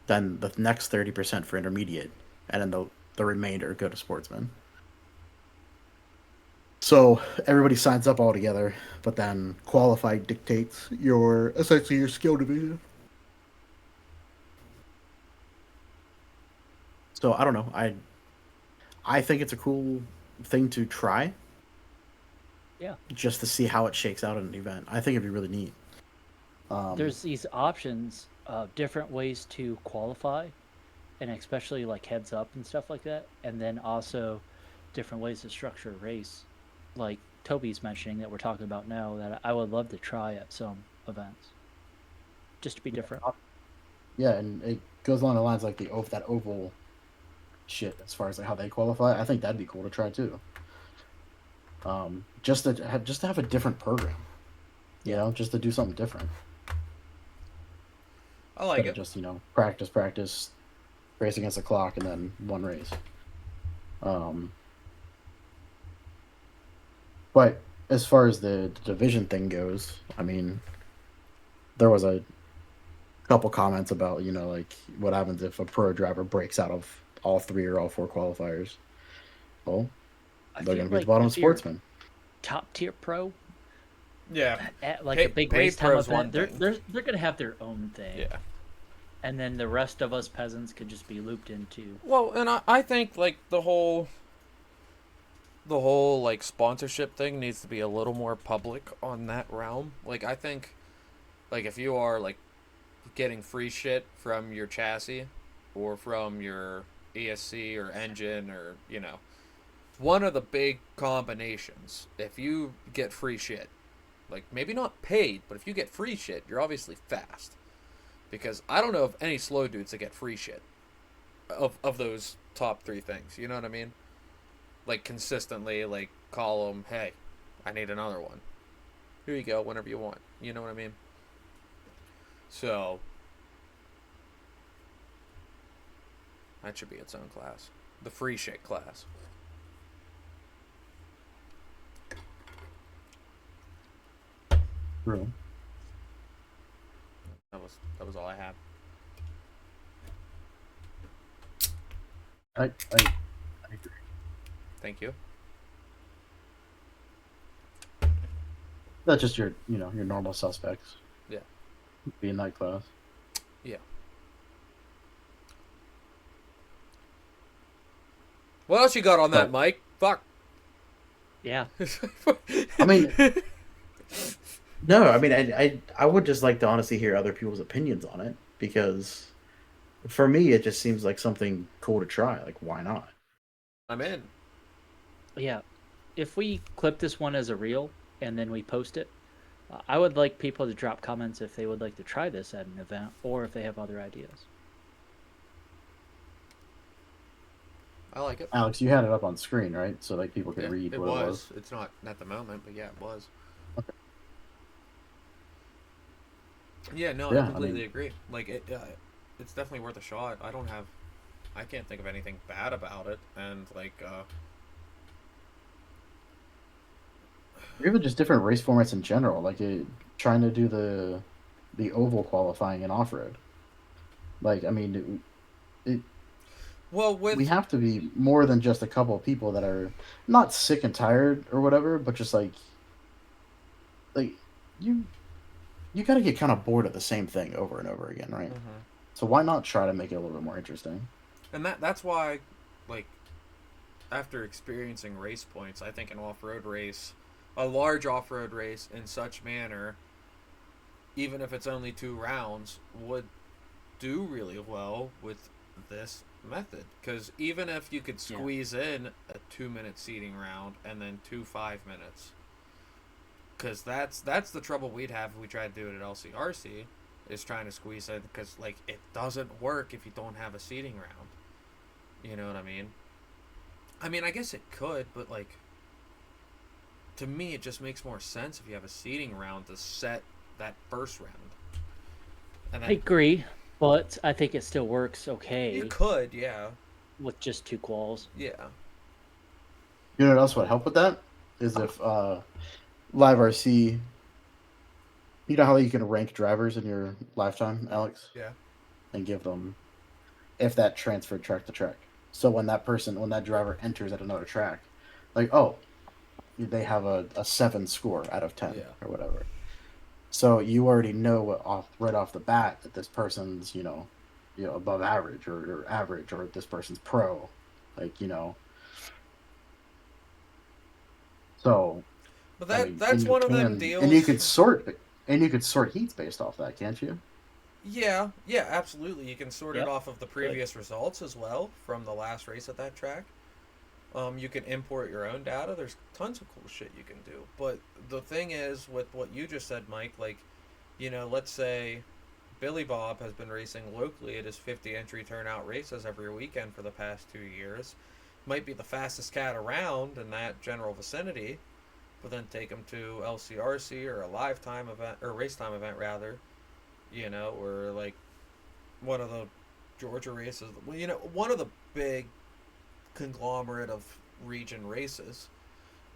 then the next 30% for intermediate, and then the remainder go to sportsman. So everybody signs up all together, but then qualified dictates essentially your skill division. So I don't know. I think it's a cool thing to try. Yeah. Just to see how it shakes out at an event. I think it'd be really neat. There's these options of different ways to qualify, and especially like heads up and stuff like that, and then also different ways to structure a race, like Toby's mentioning that we're talking about now, that I would love to try at some events, just to be different. Yeah, and it goes along the lines like that oval shit as far as like how they qualify. I think that'd be cool to try too. Just to have a different program, you know, just to do something different. I like Instead it. of just practice, race against the clock, and then one race. But as far as the division thing goes, I mean, there was a couple comments about, you know, like what happens if a pro driver breaks out of all 3 or all 4 qualifiers. Well, they're going to be at the bottom of sportsman. Top tier pro, Yeah. at like Pay- a big pay race time pro's event, one they're thing. gonna have their own thing. Yeah. And then the rest of us peasants could just be looped into. Well, and I think like the whole like sponsorship thing needs to be a little more public on that realm. Like I think like if you are like getting free shit from your chassis or from your ESC or engine or, you know, one of the big combinations, if you get free shit, like maybe not paid, but if you get free shit, you're obviously fast. Because I don't know of any slow dudes that get free shit of those top 3 things. You know what I mean? Like consistently, like call them, hey, I need another one. Here you go, whenever you want. You know what I mean? So that should be its own class. The free shit class. True. That was all I had. I agree. Thank you. That's just your normal suspects. Yeah. Be in that class. Yeah. What else you got on that, Mike? Fuck. Yeah. I mean, No, I mean, I would just like to honestly hear other people's opinions on it, because for me, it just seems like something cool to try. Like, why not? I'm in. Yeah. If we clip this one as a reel and then we post it, I would like people to drop comments if they would like to try this at an event or if they have other ideas. I like it. Alex, you had it up on screen, right? So like people could Yeah, read it what it was. was. It's not at the moment, but yeah, it was. Yeah, no, Yeah, I I completely mean- agree. Like it's definitely worth a shot. I can't think of anything bad about it, and like, Or even just different race formats in general, like trying to do the oval qualifying in off road. Like, I mean, well, with we have to be more than just a couple of people that are not sick and tired or whatever, but just like you got to get kind of bored of the same thing over and over again, right? Mhm. So why not try to make it a little bit more interesting? And that's why, like, after experiencing race points, I think an off-road race, a large off-road race in such manner, even if it's only 2 rounds, would do really well with this method. Because even if you could squeeze in a 2-minute seating round and then 2 5-minutes, because that's the trouble we'd have if we tried to do it at LCRC, is trying to squeeze in, because like it doesn't work if you don't have a seating round. You know what I mean? I mean, I guess it could, but like, to me, it just makes more sense if you have a seating round to set that first round. And I then agree, but I think it still works okay you could, yeah, with just 2 quals. yeah. You know what else would help with that is if Live RC. You know how you can rank drivers in your lifetime, Alex? Yeah. And give them if that transferred track to track. So when that driver enters at another track, like, oh, they have a 7 score out of 10 or whatever. So you already know right off the bat that this person's, above average or average, or this person's pro. Like, So But and that's you one of them can- deals. And you could sort heats based off that, can't you? Yeah, absolutely. You can sort Yep. it off of the previous results as well from the last race at that track. You can import your own data. There's tons of cool shit you can do. But the thing is, with what you just said, Mike, like, let's say Billy Bob has been racing locally at his 50 entry turnout races every weekend for the past 2 years. Might be the fastest cat around in that general vicinity, but then take him to LCRC or a lifetime event, or race time event rather, or like one of the Georgia races, one of the big conglomerate of region races,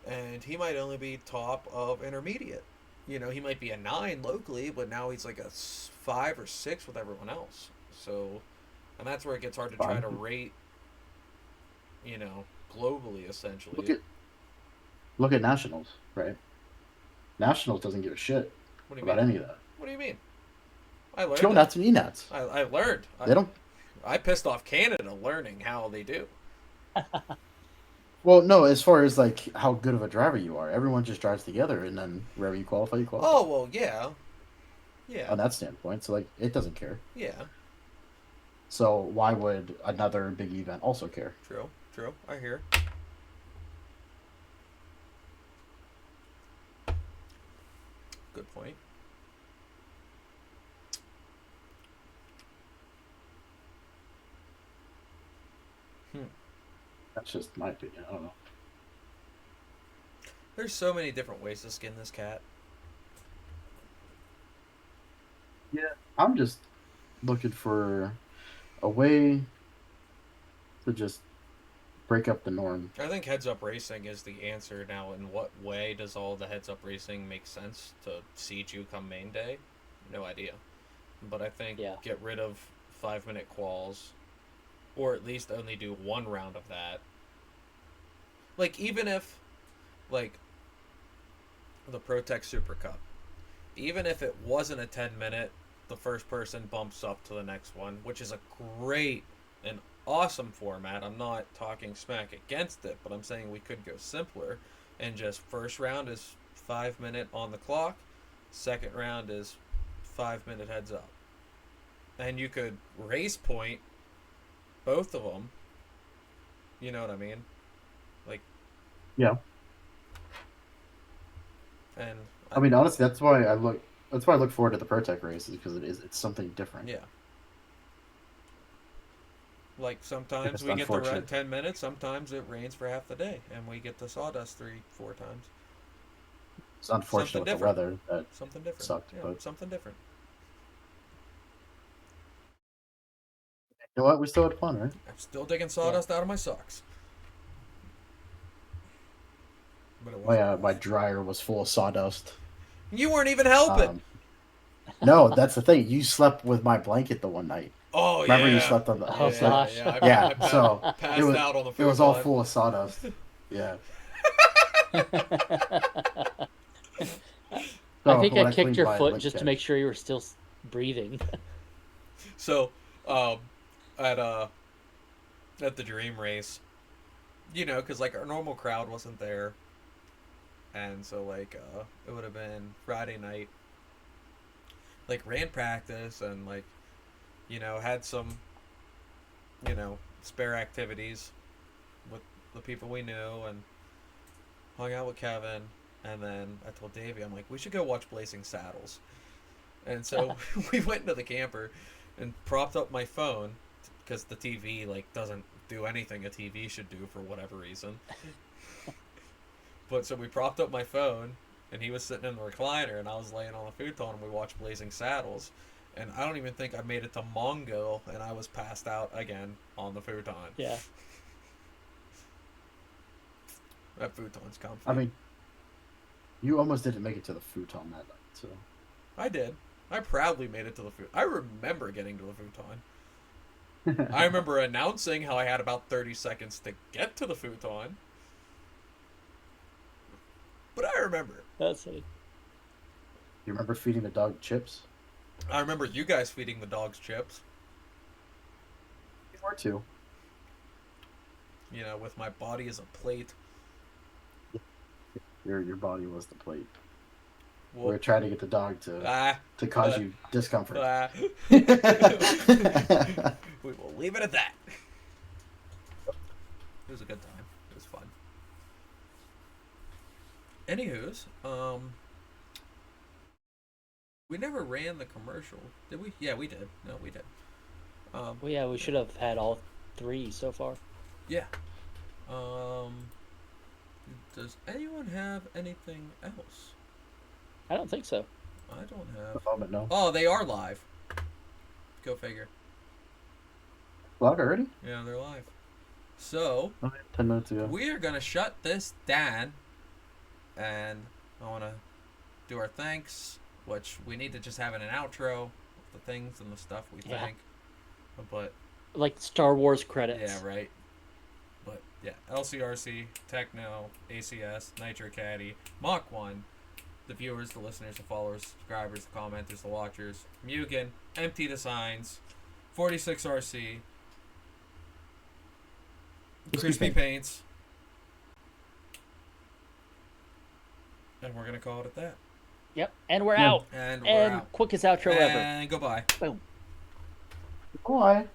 and he might only be top of intermediate. He might be a 9 locally, but now he's like a 5 or 6 with everyone else. So, and that's where it gets hard to try to rate, globally, essentially. Look at Nationals, right? Nationals doesn't give a shit What do you about mean? any of that. What do you mean? I learned. Show that. nuts and e-nuts. I learned. They don't. I pissed off Canada learning how they do. Well, no, as far as like how good of a driver you are, everyone just drives together, and then wherever you qualify, you qualify. Oh well, yeah. On that standpoint, so like it doesn't care. Yeah. So why would another big event also care? True. I hear. Good point. That's just my opinion. I don't know. There's so many different ways to skin this cat. Yeah, I'm just looking for a way to just break up the norm. I think heads up racing is the answer now. In what way does all the heads up racing make sense to seed you come main day? No idea. But I think get rid of 5-minute quals, or at least only do 1 round of that. Like, even if, like, the ProTech Super Cup, even if it wasn't a 10-minute, the first person bumps up to the next one, which is a great and awesome format. I'm not talking smack against it, but I'm saying we could go simpler and just first round is 5-minute on the clock, second round is 5-minute heads up. And you could race point both of them. You know what I mean? Like, yeah. And I mean, honestly, that's why I look forward to the ProTech races, because it's something different. Yeah. Like sometimes It's we get the unfortunate. 10 minutes, sometimes it rains for half the day, and we get the sawdust 3-4 times. It's unfortunate with the different. weather that Something different. sucked, Yeah, but something different. you know what? We still had fun, right? I'm still digging sawdust out of my socks. But it wasn't. My dryer was full of sawdust. You weren't even helping. No, that's the thing. You slept with my blanket the one night. Oh, Remember yeah. you slept on the Oh, gosh. Yeah, so passed it was out on the it was all futon. full of sawdust. Yeah. I think I kicked cleaned your my foot lip just to kit- make sure you were still breathing. So, at the dream race, you know, because like our normal crowd wasn't there, and so like it would have been Friday night. Like ran practice and like, you know, had some, you know, spare activities with the people we knew and hung out with Kevin. And then I told Davey, I'm like, we should go watch Blazing Saddles. And so we went into the camper and propped up my phone because the TV like doesn't do anything a TV should do for whatever reason. But so we propped up my phone and he was sitting in the recliner and I was laying on the futon and we watched Blazing Saddles. And I don't even think I made it to Mongo and I was passed out again on the futon. Yeah. That futon's comfy. I mean, you almost didn't make it to the futon that night, so. I did. I proudly made it to the futon. I remember getting to the futon. I remember announcing how I had about 30 seconds to get to the futon. But I remember. That's it. You remember feeding the dog chips? I remember you guys feeding the dogs chips. You were too. You know, with my body as a plate. Your body was the plate. Well, We were trying to get the dog to cause you discomfort. we will leave it at that. It was a good time. It was fun. Anywho's, we never ran the commercial, did we? Yeah, we did. No, we did. Well, yeah, we should have had all 3 so far. Yeah. Does anyone have anything else? I don't think so. I don't At have. the moment, no. Oh, they are live. Go figure. Vlog already? Yeah, they're live. So, 10 minutes ago. we are going to shut this down. And I want to do our thanks, which we need to just have in an outro. The things and the stuff we Yeah. think. But, Like Star Wars credits. yeah, right. But, yeah. LCRC, Techno, ACS, Nitro Caddy, Mach 1. The viewers, the listeners, the followers, subscribers, the commenters, the watchers, Mugen, Empty Designs, 46RC, Crispy Paints, and we're going to call it at that. Yep. And we're out. And we're And out. quickest outro ever. And goodbye. Boom. Why?